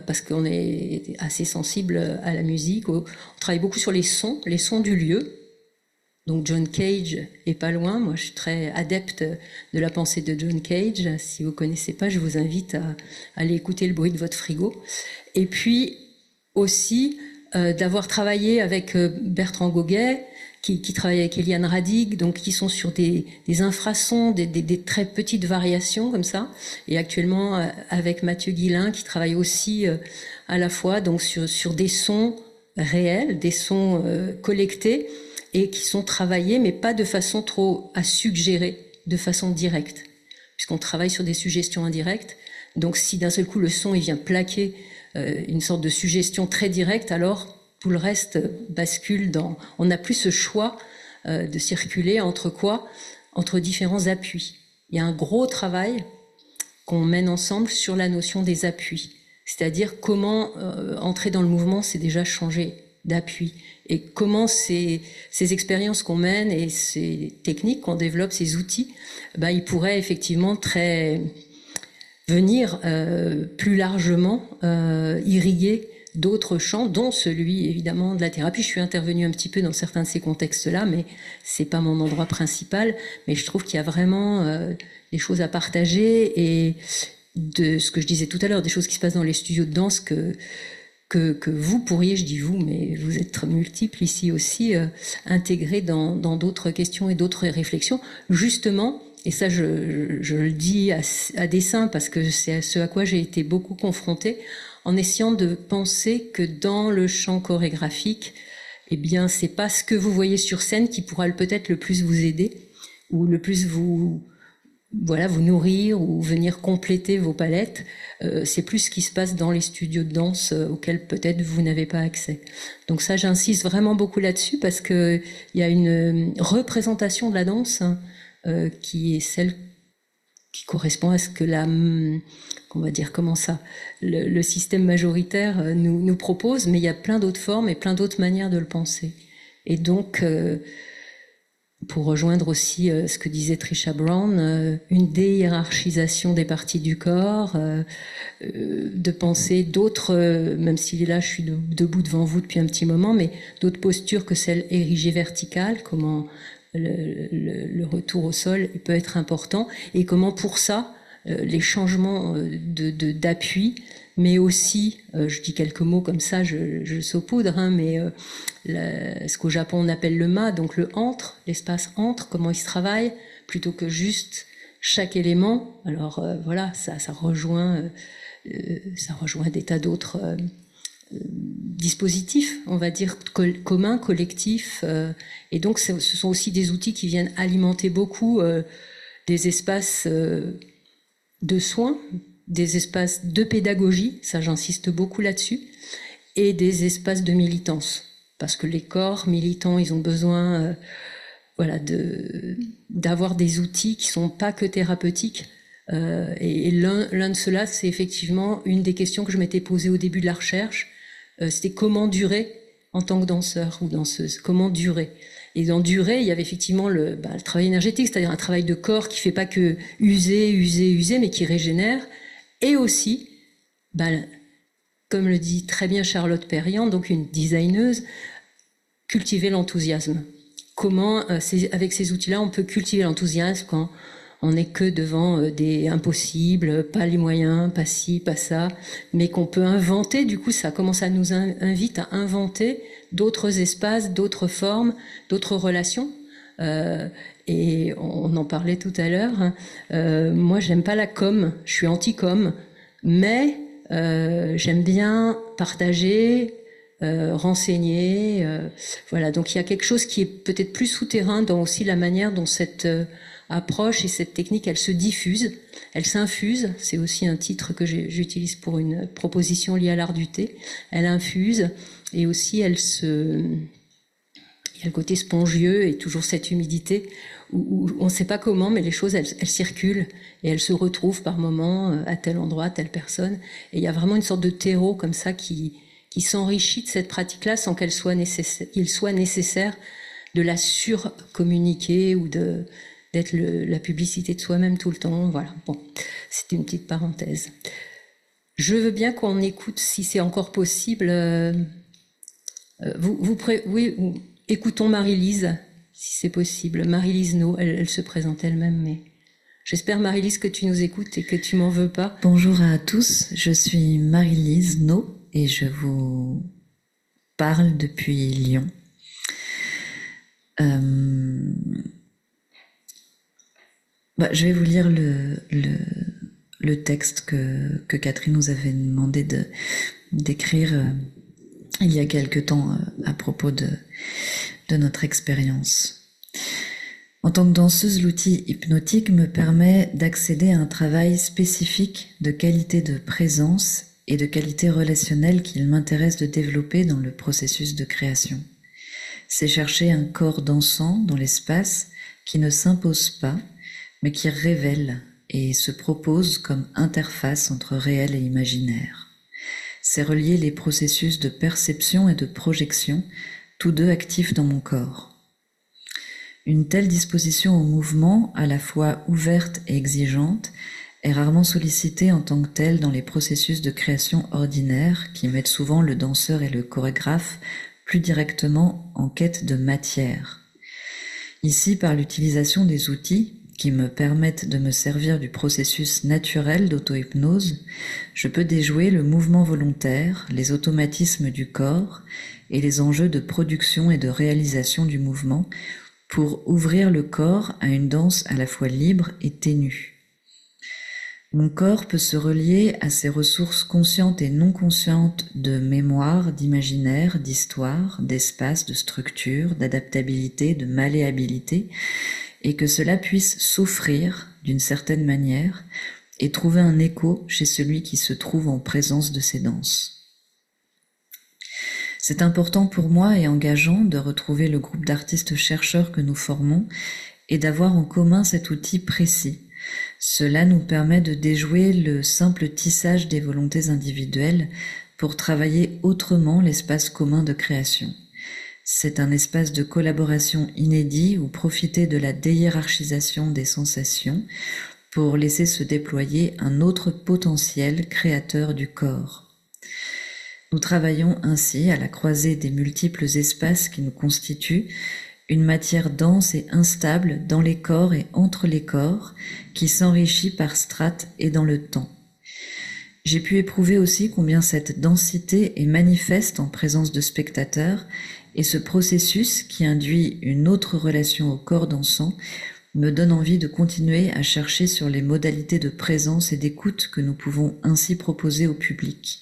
parce qu'on est assez sensible à la musique. On travaille beaucoup sur les sons du lieu. Donc John Cage est pas loin. Moi, je suis très adepte de la pensée de John Cage. Si vous connaissez pas, je vous invite à aller écouter le bruit de votre frigo. Et puis aussi d'avoir travaillé avec Bertrand Goguet, qui travaille avec Eliane Radig, donc qui sont sur des infrasons, des très petites variations comme ça. Et actuellement avec Mathieu Guillain, qui travaille aussi à la fois donc sur des sons réels, des sons collectés, et qui sont travaillés, mais pas de façon trop à suggérer, de façon directe, puisqu'on travaille sur des suggestions indirectes. Donc si d'un seul coup le son il vient plaquer une sorte de suggestion très directe, alors tout le reste bascule on n'a plus ce choix de circuler entre différents appuis. Il y a un gros travail qu'on mène ensemble sur la notion des appuis, c'est-à-dire comment entrer dans le mouvement, c'est déjà changer d'appui. Et comment ces expériences qu'on mène et ces techniques qu'on développe, ces outils, ils pourraient effectivement venir plus largement irriguer d'autres champs, dont celui évidemment de la thérapie. Je suis intervenue un petit peu dans certains de ces contextes-là, mais c'est pas mon endroit principal. Mais je trouve qu'il y a vraiment des choses à partager, de ce que je disais tout à l'heure, des choses qui se passent dans les studios de danse que vous pourriez, je dis vous, mais vous êtes multiples ici aussi, intégrer dans d'autres questions et d'autres réflexions, justement, et ça je le dis à dessein parce que c'est ce à quoi j'ai été beaucoup confrontée, en essayant de penser que dans le champ chorégraphique, eh bien, c'est pas ce que vous voyez sur scène qui pourra peut-être le plus vous aider, ou le plus vous nourrir ou venir compléter vos palettes. C'est plus ce qui se passe dans les studios de danse auxquels peut-être vous n'avez pas accès. Donc ça, j'insiste vraiment beaucoup là-dessus parce que il y a une représentation de la danse qui est celle qui correspond à ce que on va dire comment ça, le système majoritaire nous propose, mais il y a plein d'autres formes et plein d'autres manières de le penser. Et donc, pour rejoindre aussi ce que disait Trisha Brown, une déhiérarchisation des parties du corps, de penser d'autres, même si là je suis debout devant vous depuis un petit moment, mais d'autres postures que celles érigées verticales, comment le retour au sol peut être important, et comment pour ça, les changements d'appui, mais aussi, je dis quelques mots comme ça, je saupoudre, hein, mais ce qu'au Japon on appelle le ma, donc le entre, l'espace entre, comment il se travaille, plutôt que juste chaque élément. Alors voilà, ça rejoint des tas d'autres dispositifs, on va dire communs, collectifs, et donc ce sont aussi des outils qui viennent alimenter beaucoup des espaces de soins, des espaces de pédagogie, ça j'insiste beaucoup là-dessus, et des espaces de militance, parce que les corps militants, ils ont besoin d'avoir des outils qui sont pas que thérapeutiques, et l'un de ceux-là, c'est effectivement une des questions que je m'étais posée au début de la recherche, c'était comment durer en tant que danseur ou danseuse, comment durer. Et dans durer, il y avait effectivement le travail énergétique, c'est-à-dire un travail de corps qui fait pas que user, mais qui régénère, et aussi, comme le dit très bien Charlotte Perriand, donc une designeuse, cultiver l'enthousiasme. Comment, avec ces outils-là, on peut cultiver l'enthousiasme quand on n'est que devant des impossibles, pas les moyens, pas ci, pas ça, mais qu'on peut inventer. Du coup, ça commence à nous invite à inventer d'autres espaces, d'autres formes, d'autres relations. Et on en parlait tout à l'heure. Moi, j'aime pas la com, je suis anti-com, mais j'aime bien partager, renseigner. Voilà, donc il y a quelque chose qui est peut-être plus souterrain dans aussi la manière dont cette approche et cette technique, elle se diffuse, elle s'infuse. C'est aussi un titre que j'utilise pour une proposition liée à l'art du thé. Elle infuse et aussi il y a le côté spongieux et toujours cette humidité où on ne sait pas comment, mais les choses, elles circulent et elles se retrouvent par moments à tel endroit, telle personne. Et il y a vraiment une sorte de terreau comme ça qui s'enrichit de cette pratique-là sans qu'il soit nécessaire de la surcommuniquer ou d'être la publicité de soi-même tout le temps. Voilà, bon, c'est une petite parenthèse. Je veux bien qu'on écoute, si c'est encore possible, écoutons Marie-Lise, si c'est possible. Marie-Lise No, elle se présente elle-même, mais j'espère, Marie-Lise, que tu nous écoutes et que tu m'en veux pas. Bonjour à tous, je suis Marie-Lise No et je vous parle depuis Lyon. Je vais vous lire le texte que Catherine nous avait demandé d'écrire il y a quelque temps à propos de notre expérience. En tant que danseuse, l'outil hypnotique me permet d'accéder à un travail spécifique de qualité de présence et de qualité relationnelle qu'il m'intéresse de développer dans le processus de création. C'est chercher un corps dansant dans l'espace qui ne s'impose pas, mais qui révèle et se propose comme interface entre réel et imaginaire. C'est relier les processus de perception et de projection, tous deux actifs dans mon corps. Une telle disposition au mouvement, à la fois ouverte et exigeante, est rarement sollicitée en tant que telle dans les processus de création ordinaires qui mettent souvent le danseur et le chorégraphe plus directement en quête de matière. Ici, par l'utilisation des outils, qui me permettent de me servir du processus naturel d'auto-hypnose, je peux déjouer le mouvement volontaire, les automatismes du corps et les enjeux de production et de réalisation du mouvement pour ouvrir le corps à une danse à la fois libre et ténue. Mon corps peut se relier à ses ressources conscientes et non conscientes de mémoire, d'imaginaire, d'histoire, d'espace, de structure, d'adaptabilité, de malléabilité, et que cela puisse s'offrir d'une certaine manière et trouver un écho chez celui qui se trouve en présence de ces danses. C'est important pour moi et engageant de retrouver le groupe d'artistes chercheurs que nous formons et d'avoir en commun cet outil précis. Cela nous permet de déjouer le simple tissage des volontés individuelles pour travailler autrement l'espace commun de création. C'est un espace de collaboration inédit où profiter de la déhiérarchisation des sensations pour laisser se déployer un autre potentiel créateur du corps. Nous travaillons ainsi à la croisée des multiples espaces qui nous constituent, une matière dense et instable dans les corps et entre les corps, qui s'enrichit par strates et dans le temps. J'ai pu éprouver aussi combien cette densité est manifeste en présence de spectateurs, et ce processus qui induit une autre relation au corps dansant me donne envie de continuer à chercher sur les modalités de présence et d'écoute que nous pouvons ainsi proposer au public.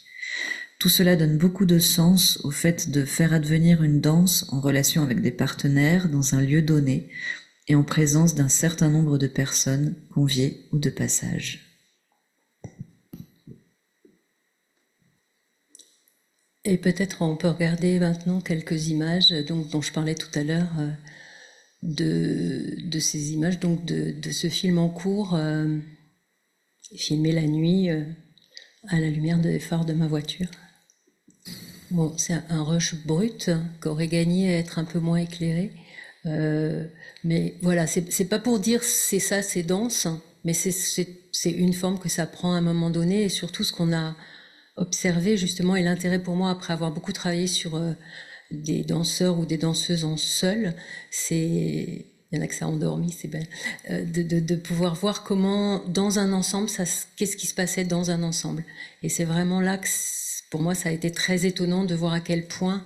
Tout cela donne beaucoup de sens au fait de faire advenir une danse en relation avec des partenaires dans un lieu donné et en présence d'un certain nombre de personnes, conviées ou de passage. Et peut-être on peut regarder maintenant quelques images dont je parlais tout à l'heure, de ces images, donc de ce film en cours, filmé la nuit à la lumière des phares de ma voiture. Bon, c'est un rush brut qui aurait gagné à être un peu moins éclairé. Mais voilà, c'est pas pour dire c'est ça, c'est dense, mais c'est une forme que ça prend à un moment donné, et surtout ce qu'on a observé justement, et l'intérêt pour moi après avoir beaucoup travaillé sur des danseurs ou des danseuses en seul, il y en a que ça a endormi, c'est belle, de pouvoir voir comment dans un ensemble, qu'est-ce qui se passait dans un ensemble. Et c'est vraiment là que pour moi ça a été très étonnant de voir à quel point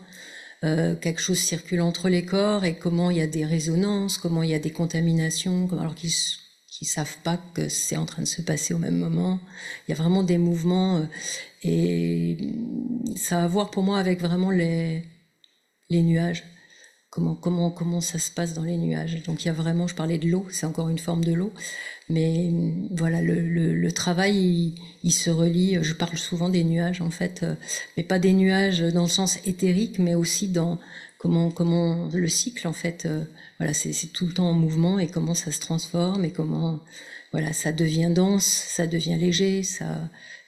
quelque chose circule entre les corps et comment il y a des résonances, comment il y a des contaminations, alors qu'ils savent pas que c'est en train de se passer au même moment. Il y a vraiment des mouvements et ça a à voir pour moi avec vraiment les nuages. Comment ça se passe dans les nuages. Donc il y a vraiment, je parlais de l'eau, c'est encore une forme de l'eau, mais voilà, le travail, il se relie, je parle souvent des nuages en fait, mais pas des nuages dans le sens éthérique, mais aussi dans comment le cycle en fait, voilà, c'est tout le temps en mouvement et comment ça se transforme et comment, voilà, ça devient dense, ça devient léger,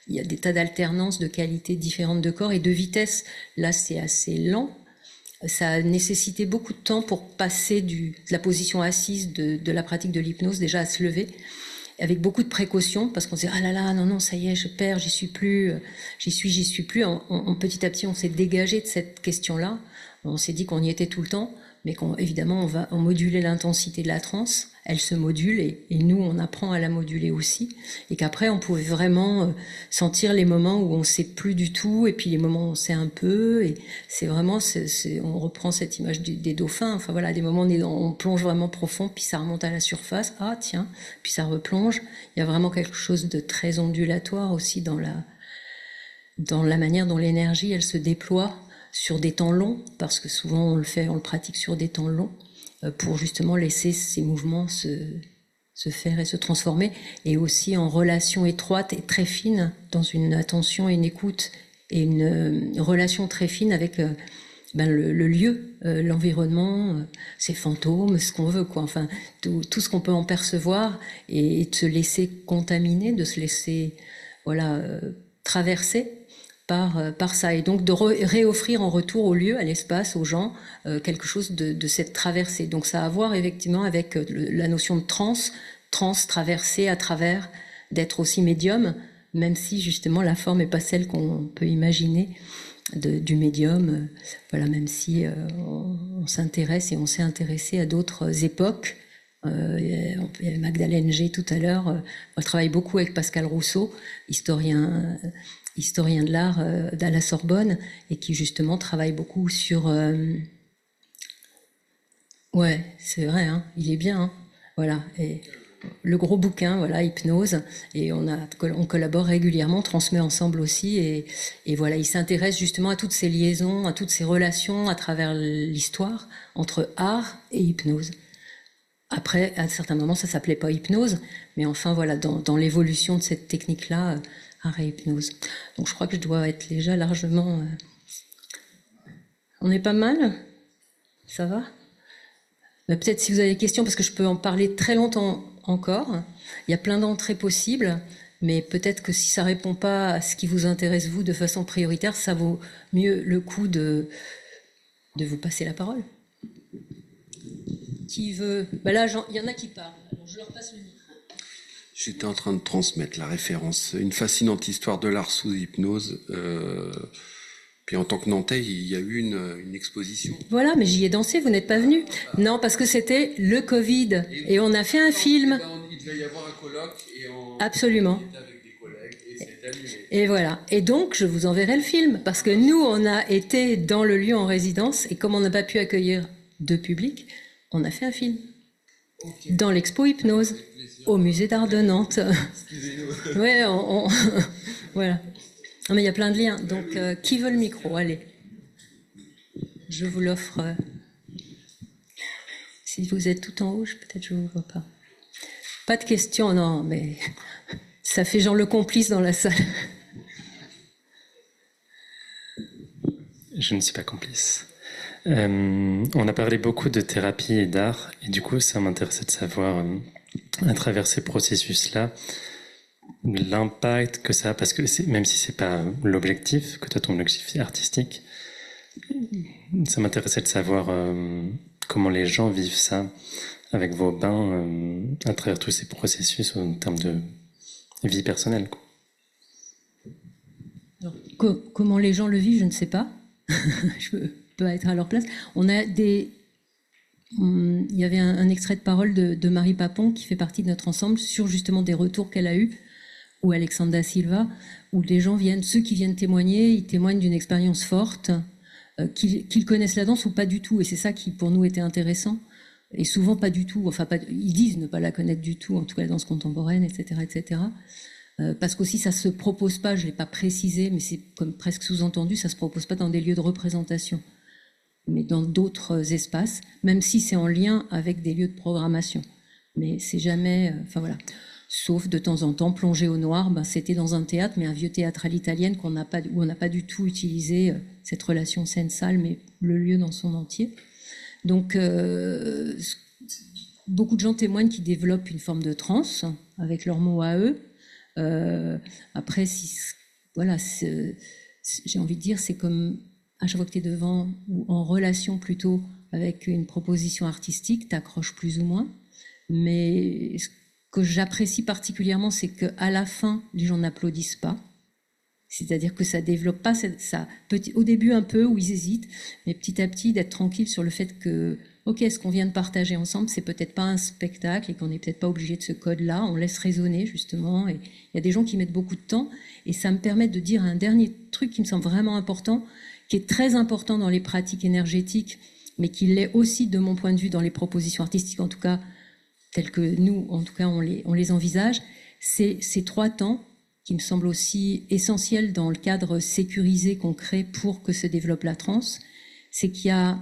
il y a des tas d'alternances de qualités différentes de corps et de vitesse. Là, c'est assez lent. Ça a nécessité beaucoup de temps pour passer de la position assise de la pratique de l'hypnose déjà à se lever, avec beaucoup de précautions, parce qu'on se dit ah là là, non, ça y est, je perds, j'y suis plus. Petit à petit, on s'est dégagé de cette question-là. On s'est dit qu'on y était tout le temps, mais évidemment, on va moduler l'intensité de la transe. Elle se module et nous, on apprend à la moduler aussi. Et qu'après, on pouvait vraiment sentir les moments où on ne sait plus du tout et puis les moments où on sait un peu. Et c'est vraiment, on reprend cette image des dauphins. Enfin voilà, des moments où on plonge vraiment profond, puis ça remonte à la surface. Ah tiens, puis ça replonge. Il y a vraiment quelque chose de très ondulatoire aussi dans la manière dont l'énergie, elle se déploie sur des temps longs, parce que souvent on le pratique sur des temps longs, pour justement laisser ces mouvements se faire et se transformer, et aussi en relation étroite et très fine, dans une attention et une écoute, et une relation très fine avec le lieu, l'environnement, ses fantômes, ce qu'on veut, quoi. Enfin, tout ce qu'on peut en percevoir, et de se laisser contaminer, de se laisser traverser par ça, et donc de réoffrir en retour au lieu, à l'espace, aux gens, quelque chose de cette traversée. Donc ça a à voir effectivement avec la notion de transe, traversée à travers, d'être aussi médium, même si justement la forme n'est pas celle qu'on peut imaginer du médium, voilà, même si on s'intéresse et on s'est intéressé à d'autres époques, Il y avait Magdalene G tout à l'heure. Elle travaille beaucoup avec Pascal Rousseau, historien de l'art à la Sorbonne, et qui justement travaille beaucoup sur... Ouais, c'est vrai, hein, il est bien. Hein, voilà. Et le gros bouquin, voilà, Hypnose, et on collabore régulièrement, on transmet ensemble aussi, et voilà, il s'intéresse justement à toutes ces liaisons, à toutes ces relations à travers l'histoire entre art et hypnose. Après, à certains moments, ça s'appelait pas hypnose, mais enfin voilà, dans l'évolution de cette technique-là, art et hypnose. Donc je crois que je dois être déjà largement... On est pas mal? Ça va? Peut-être si vous avez des questions, parce que je peux en parler très longtemps encore. Il y a plein d'entrées possibles, mais peut-être que si ça répond pas à ce qui vous intéresse vous de façon prioritaire, ça vaut mieux le coup de vous passer la parole. Qui veut? Là, il y en a qui parlent. Alors je leur passe le micro. J'étais en train de transmettre la référence. Une fascinante histoire de l'art sous hypnose. Puis en tant que Nantais, il y a eu une exposition. Voilà, mais j'y ai dansé, vous n'êtes pas venu. Non, parce que c'était le Covid. Et on a fait un film. Il devait y avoir un colloque. Absolument. Avec des collègues, et c'est annulé. Et voilà. Et donc, je vous enverrai le film. Parce que nous, on a été dans le lieu en résidence. Et comme on n'a pas pu accueillir de public, on a fait un film. Okay. Dans l'expo Hypnose, au musée d'art de Nantes. Excusez-nous. Ouais, voilà. Non, mais il y a plein de liens. Donc, qui veut le micro? Allez. Je vous l'offre. Si vous êtes tout en haut, peut-être je ne vous vois pas. Pas de questions, non, mais ça fait genre le complice dans la salle. Je ne suis pas complice. On a parlé beaucoup de thérapie et d'art, et du coup, ça m'intéressait de savoir, à travers ces processus-là, l'impact que ça a, parce que même si c'est pas l'objectif, que toi ton objectif est artistique, ça m'intéressait de savoir comment les gens vivent ça avec vos bains à travers tous ces processus en termes de vie personnelle. Quoi. Alors, comment les gens le vivent, je ne sais pas. Je peux pas être à leur place. Il y avait un extrait de parole de Marie Papon qui fait partie de notre ensemble sur justement des retours qu'elle a eus, ou Alexandre da Silva, où les gens ceux qui viennent témoigner, ils témoignent d'une expérience forte, qu'ils connaissent la danse ou pas du tout, et c'est ça qui pour nous était intéressant, et souvent pas du tout, ils disent ne pas la connaître du tout, en tout cas la danse contemporaine, etc., etc. Parce qu'aussi ça se propose pas, je l'ai pas précisé, mais c'est comme presque sous-entendu, ça se propose pas dans des lieux de représentation, mais dans d'autres espaces, même si c'est en lien avec des lieux de programmation, mais c'est jamais, voilà. Sauf de temps en temps, plongé au noir, c'était dans un théâtre, mais un vieux théâtre à l'italienne où on n'a pas du tout utilisé cette relation scène-salle, mais le lieu dans son entier. Donc, beaucoup de gens témoignent qu'ils développent une forme de transe avec leurs mots à eux. Après, voilà, j'ai envie de dire, c'est comme à chaque fois que tu es devant ou en relation plutôt avec une proposition artistique, tu accroches plus ou moins. Mais ce que j'apprécie particulièrement, c'est qu'à la fin, les gens n'applaudissent pas. C'est-à-dire que ça développe pas ça. Au début un peu, où ils hésitent, mais petit à petit, d'être tranquille sur le fait que, ok, ce qu'on vient de partager ensemble, c'est peut-être pas un spectacle et qu'on n'est peut-être pas obligé de ce code-là. On laisse résonner, justement. Et il y a des gens qui mettent beaucoup de temps. Et ça me permet de dire un dernier truc qui me semble vraiment important, qui est très important dans les pratiques énergétiques, mais qui l'est aussi, de mon point de vue, dans les propositions artistiques, en tout cas, telles que nous, en tout cas, on les envisage. C'est ces 3 temps qui me semblent aussi essentiels dans le cadre sécurisé qu'on crée pour que se développe la transe. C'est qu'il y a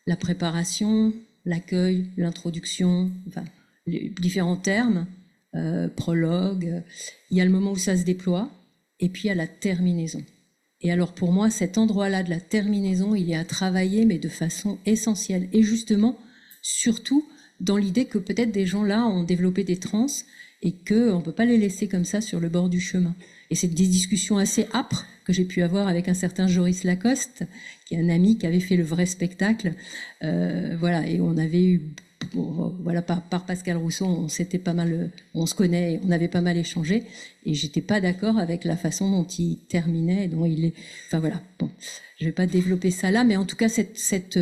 la préparation, l'accueil, l'introduction, les différents termes, prologue. Il y a le moment où ça se déploie, et puis il y a la terminaison. Et alors pour moi, cet endroit-là de la terminaison, il est à travailler, mais de façon essentielle. Et justement, surtout, dans l'idée que peut-être des gens là ont développé des trans et qu'on ne peut pas les laisser comme ça sur le bord du chemin. Et c'est des discussions assez âpres que j'ai pu avoir avec un certain Joris Lacoste, qui est un ami qui avait fait le vrai spectacle. Voilà, et on avait eu, voilà, par Pascal Rousseau, on se connaît, on avait pas mal échangé, et j'étais pas d'accord avec la façon dont il terminait, dont il est. Enfin voilà, bon, je vais pas développer ça là, mais en tout cas cette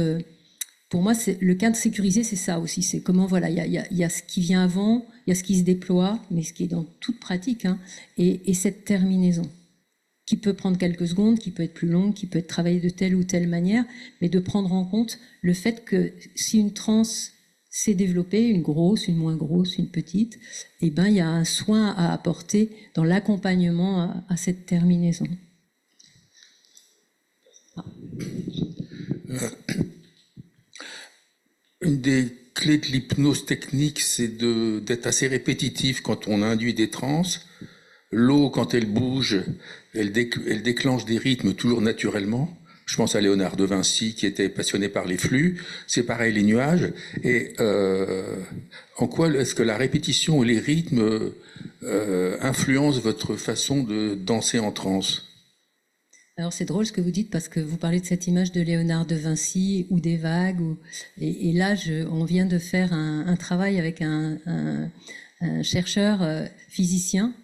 pour moi, le cadre sécurisé, c'est ça aussi. C'est comment, voilà, il y a ce qui vient avant, il y a ce qui se déploie, mais ce qui est dans toute pratique, hein, et cette terminaison, qui peut prendre quelques secondes, qui peut être plus longue, qui peut être travaillée de telle ou telle manière, mais de prendre en compte le fait que si une transe s'est développée, une grosse, une moins grosse, une petite, eh ben, il y a un soin à apporter dans l'accompagnement à cette terminaison. Une des clés de l'hypnose technique, c'est d'être assez répétitif quand on induit des transes. L'eau, quand elle bouge, elle déclenche des rythmes toujours naturellement. Je pense à Léonard de Vinci qui était passionné par les flux. C'est pareil, les nuages. Et en quoi est-ce que la répétition et les rythmes influencent votre façon de danser en transe ? Alors c'est drôle ce que vous dites parce que vous parlez de cette image de Léonard de Vinci ou des vagues. Et là, on vient de faire un travail avec un chercheur physicien,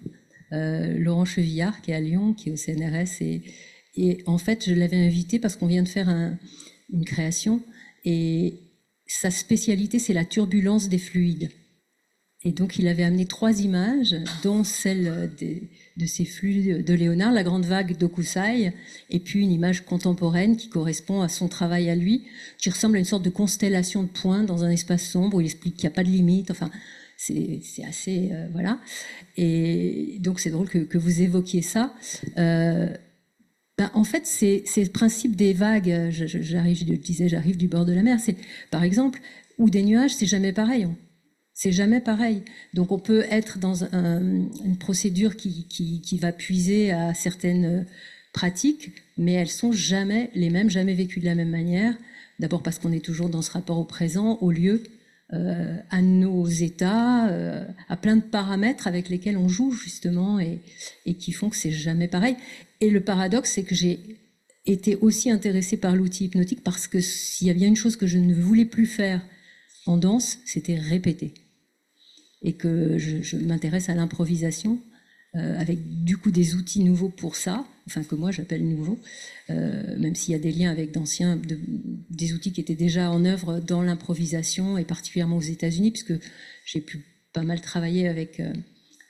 Laurent Chevillard, qui est à Lyon, qui est au CNRS. Et en fait, je l'avais invité parce qu'on vient de faire une création. Et sa spécialité, c'est la turbulence des fluides. Et donc, il avait amené 3 images, dont celle de ces flux de Léonard, la grande vague d'Okusai, et puis une image contemporaine qui correspond à son travail à lui, qui ressemble à une sorte de constellation de points dans un espace sombre où il explique qu'il n'y a pas de limite. Enfin, c'est assez... voilà. Et donc, c'est drôle que vous évoquiez ça. En fait, c'est le principe des vagues. Je le disais, j'arrive du bord de la mer. C'est, par exemple, ou des nuages, c'est jamais pareil. C'est jamais pareil. Donc on peut être dans une procédure qui va puiser à certaines pratiques, mais elles sont jamais les mêmes, jamais vécues de la même manière. D'abord parce qu'on est toujours dans ce rapport au présent, au lieu, à nos états, à plein de paramètres avec lesquels on joue justement et qui font que c'est jamais pareil. Et le paradoxe, c'est que j'ai été aussi intéressée par l'outil hypnotique parce que s'il y a bien une chose que je ne voulais plus faire en danse, c'était répéter. Et que je m'intéresse à l'improvisation avec du coup des outils nouveaux pour ça, enfin que moi j'appelle nouveaux, même s'il y a des liens avec des outils qui étaient déjà en œuvre dans l'improvisation et particulièrement aux États-Unis, puisque j'ai pu pas mal travailler avec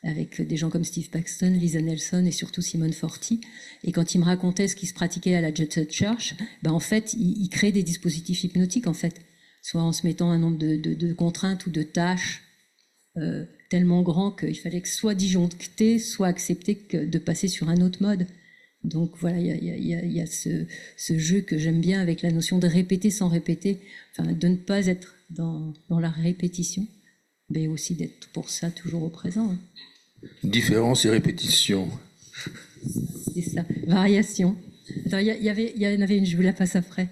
des gens comme Steve Paxton, Lisa Nelson et surtout Simone Forti. Et quand il me racontait ce qui se pratiquait à la Jet Set Church, en fait il créait des dispositifs hypnotiques en fait, soit en se mettant un nombre de contraintes ou de tâches tellement grand qu'il fallait que soit disjoncter, soit accepter de passer sur un autre mode. Donc voilà, il y a ce jeu que j'aime bien avec la notion de répéter sans répéter, enfin de ne pas être dans la répétition, mais aussi d'être pour ça toujours au présent. Différence et répétition. C'est ça, variation. Attends, il y en avait une, je vous la passe après.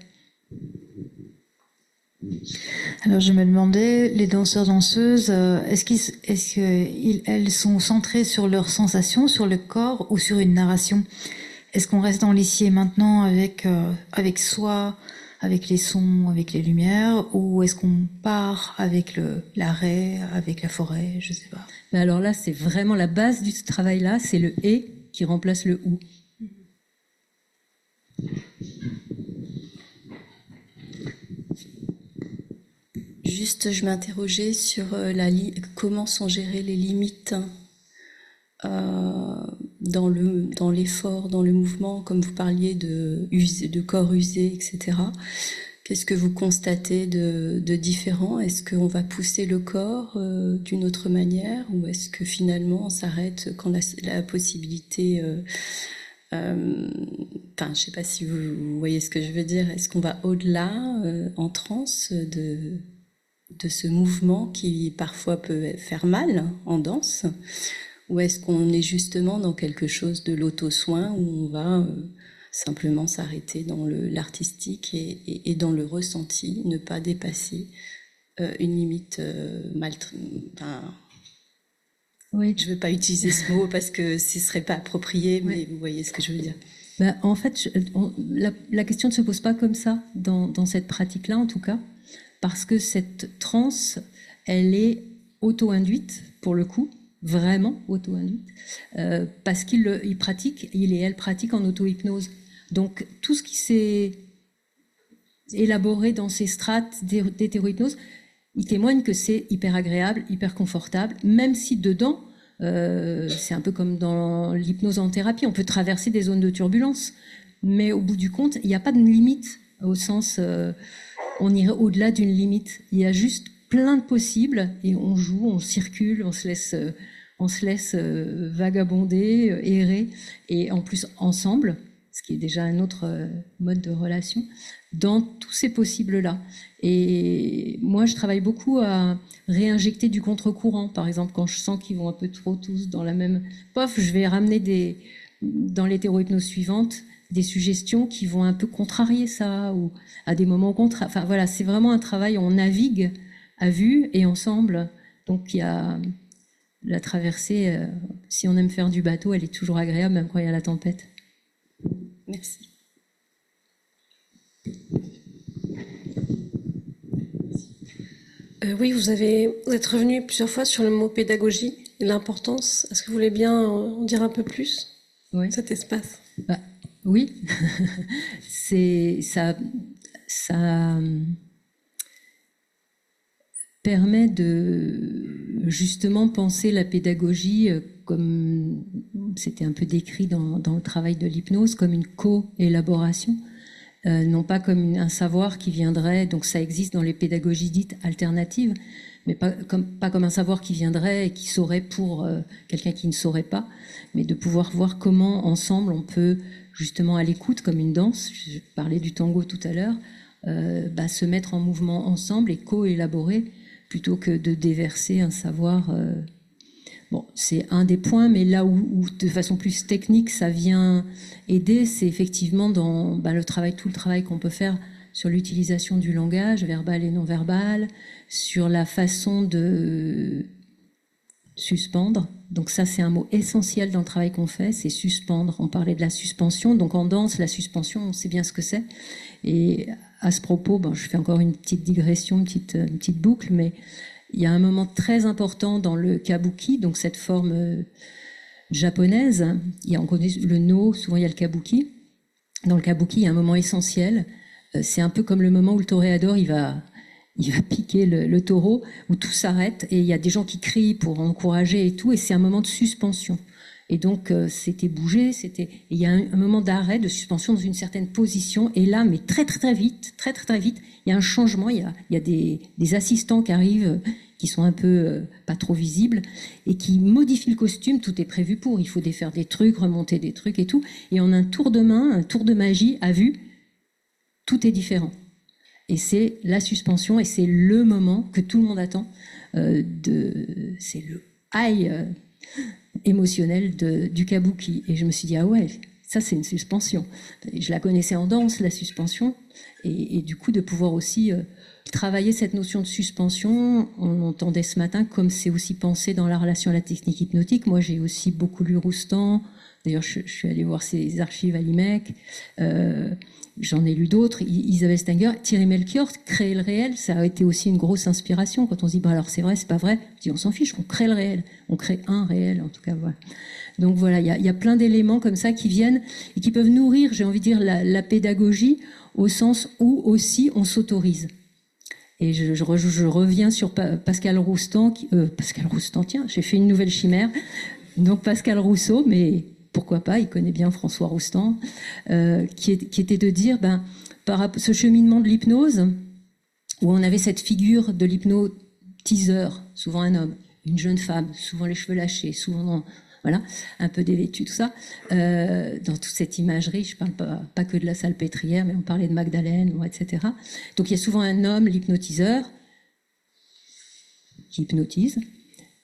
Alors je me demandais, les danseurs-danseuses, est-ce qu'elles sont centrées sur leurs sensations, sur le corps ou sur une narration ? Est-ce qu'on reste dans l'ici et maintenant avec soi, avec les sons, avec les lumières, ou est-ce qu'on part avec l'arrêt, avec la forêt, je sais pas. Alors là, c'est vraiment la base du travail-là, c'est le « et » qui remplace le « ou ». Juste, je m'interrogeais sur comment sont gérées les limites dans l'effort, dans le mouvement, comme vous parliez de corps usé, etc. Qu'est-ce que vous constatez de différent ? Est-ce qu'on va pousser le corps d'une autre manière, ou est-ce que finalement on s'arrête quand la possibilité... je sais pas si vous voyez ce que je veux dire. Est-ce qu'on va au-delà, en transe, de ce mouvement qui parfois peut faire mal en danse, ou est-ce qu'on est justement dans quelque chose de l'auto-soin où on va simplement s'arrêter dans l'artistique et dans le ressenti, ne pas dépasser une limite oui. Je ne veux pas utiliser ce mot parce que ce ne serait pas approprié, mais vous voyez ce que je veux dire. En fait, la question ne se pose pas comme ça dans cette pratique-là, en tout cas, parce que cette transe, elle est auto-induite, pour le coup, vraiment auto-induite, parce qu'il et elle pratique en auto-hypnose. Donc, tout ce qui s'est élaboré dans ces strates d'hétérohypnose, il témoigne que c'est hyper agréable, hyper confortable, même si dedans, c'est un peu comme dans l'hypnose en thérapie, on peut traverser des zones de turbulence, mais au bout du compte, il n'y a pas de limite, au sens, on irait au-delà d'une limite. Il y a juste plein de possibles, et on joue, on circule, on se laisse vagabonder, errer, et en plus ensemble, ce qui est déjà un autre mode de relation, dans tous ces possibles-là. Et moi, je travaille beaucoup à réinjecter du contre-courant. Par exemple, quand je sens qu'ils vont un peu trop tous dans la même... Pof, je vais ramener dans l'hétérohypnose suivante des suggestions qui vont un peu contrarier ça, ou à des moments contraires. Enfin voilà, c'est vraiment un travail où on navigue à vue et ensemble. Donc il y a la traversée, si on aime faire du bateau, elle est toujours agréable, même quand il y a la tempête. Merci. Oui, vous êtes revenu plusieurs fois sur le mot pédagogie et l'importance. Est-ce que vous voulez bien en dire un peu plus, oui. Cet espace? Oui, c'est ça permet de justement penser la pédagogie comme c'était un peu décrit dans le travail de l'hypnose, comme une co-élaboration. Non pas comme un savoir qui viendrait, donc ça existe dans les pédagogies dites alternatives, mais pas comme un savoir qui viendrait et qui saurait pour quelqu'un qui ne saurait pas, mais de pouvoir voir comment ensemble on peut justement à l'écoute, comme une danse, je parlais du tango tout à l'heure, se mettre en mouvement ensemble et co-élaborer plutôt que de déverser un savoir. Bon, c'est un des points, mais là où de façon plus technique ça vient aider, c'est effectivement dans tout le travail qu'on peut faire sur l'utilisation du langage, verbal et non verbal, sur la façon de suspendre. Donc ça, c'est un mot essentiel dans le travail qu'on fait, c'est suspendre. On parlait de la suspension, donc en danse, la suspension, on sait bien ce que c'est. Et à ce propos, je fais encore une petite digression, une petite boucle, mais il y a un moment très important dans le kabuki, donc cette forme japonaise. On connaît le no, souvent il y a le kabuki. Dans le kabuki, il y a un moment essentiel. C'est un peu comme le moment où le toréador, il va piquer le taureau, où tout s'arrête et il y a des gens qui crient pour encourager et tout, et c'est un moment de suspension. Et donc, c'était bouger, il y a un moment d'arrêt, de suspension dans une certaine position, et là, mais très vite, il y a un changement, il y a des assistants qui arrivent, qui sont un peu pas trop visibles, et qui modifient le costume, tout est prévu pour, il faut défaire des trucs, remonter des trucs et tout, et en un tour de main, un tour de magie, à vue, tout est différent. Et c'est la suspension, et c'est le moment que tout le monde attend, c'est le high émotionnel du kabuki. Et je me suis dit, ah ouais, ça c'est une suspension. Je la connaissais en danse, la suspension, et du coup de pouvoir aussi travailler cette notion de suspension. On entendait ce matin comme c'est aussi pensé dans la relation à la technique hypnotique. Moi j'ai aussi beaucoup lu Roustan, d'ailleurs je suis allée voir ses archives à l'IMEC, j'en ai lu d'autres, Isabelle Stenger, Thierry Melchior, créer le réel, ça a été aussi une grosse inspiration. Quand on se dit, alors c'est vrai, c'est pas vrai, on s'en fiche, on crée le réel, on crée un réel, en tout cas, voilà. Donc voilà, il y a plein d'éléments comme ça qui viennent et qui peuvent nourrir, j'ai envie de dire, la pédagogie, au sens où aussi on s'autorise. Et je reviens sur Pascal Roustan, tiens, j'ai fait une nouvelle chimère, donc Pascal Rousseau, mais pourquoi pas, il connaît bien François Roustan, qui était de dire, par ce cheminement de l'hypnose, où on avait cette figure de l'hypnotiseur, souvent un homme, une jeune femme, souvent les cheveux lâchés, souvent voilà, un peu dévêtu, tout ça, dans toute cette imagerie, je parle pas que de la salpêtrière, mais on parlait de Magdalène, etc. Donc il y a souvent un homme, l'hypnotiseur, qui hypnotise,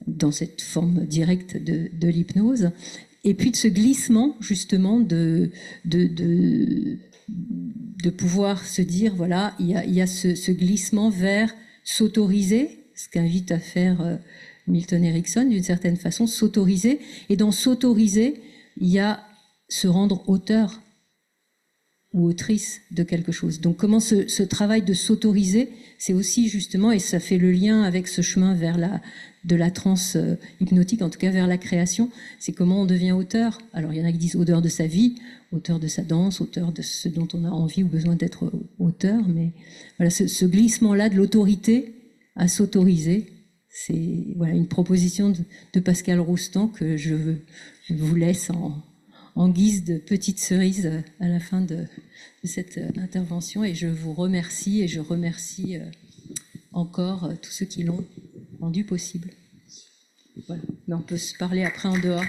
dans cette forme directe de l'hypnose, et puis de ce glissement, justement, de pouvoir se dire, voilà, il y a ce glissement vers s'autoriser, ce qu'invite à faire Milton Erickson, d'une certaine façon, s'autoriser. Et dans s'autoriser, il y a se rendre auteur. ou autrice de quelque chose. Donc comment ce travail de s'autoriser, c'est aussi justement, et ça fait le lien avec ce chemin vers de la transe hypnotique, en tout cas vers la création, c'est comment on devient auteur. Alors il y en a qui disent auteur de sa vie, auteur de sa danse, auteur de ce dont on a envie ou besoin d'être auteur, mais voilà, ce glissement-là de l'autorité à s'autoriser, c'est voilà, une proposition de Pascal Roustan que je vous laisse en guise de petite cerise à la fin de cette intervention, et je vous remercie et je remercie encore tous ceux qui l'ont rendu possible. Voilà. Mais on peut se parler après en dehors.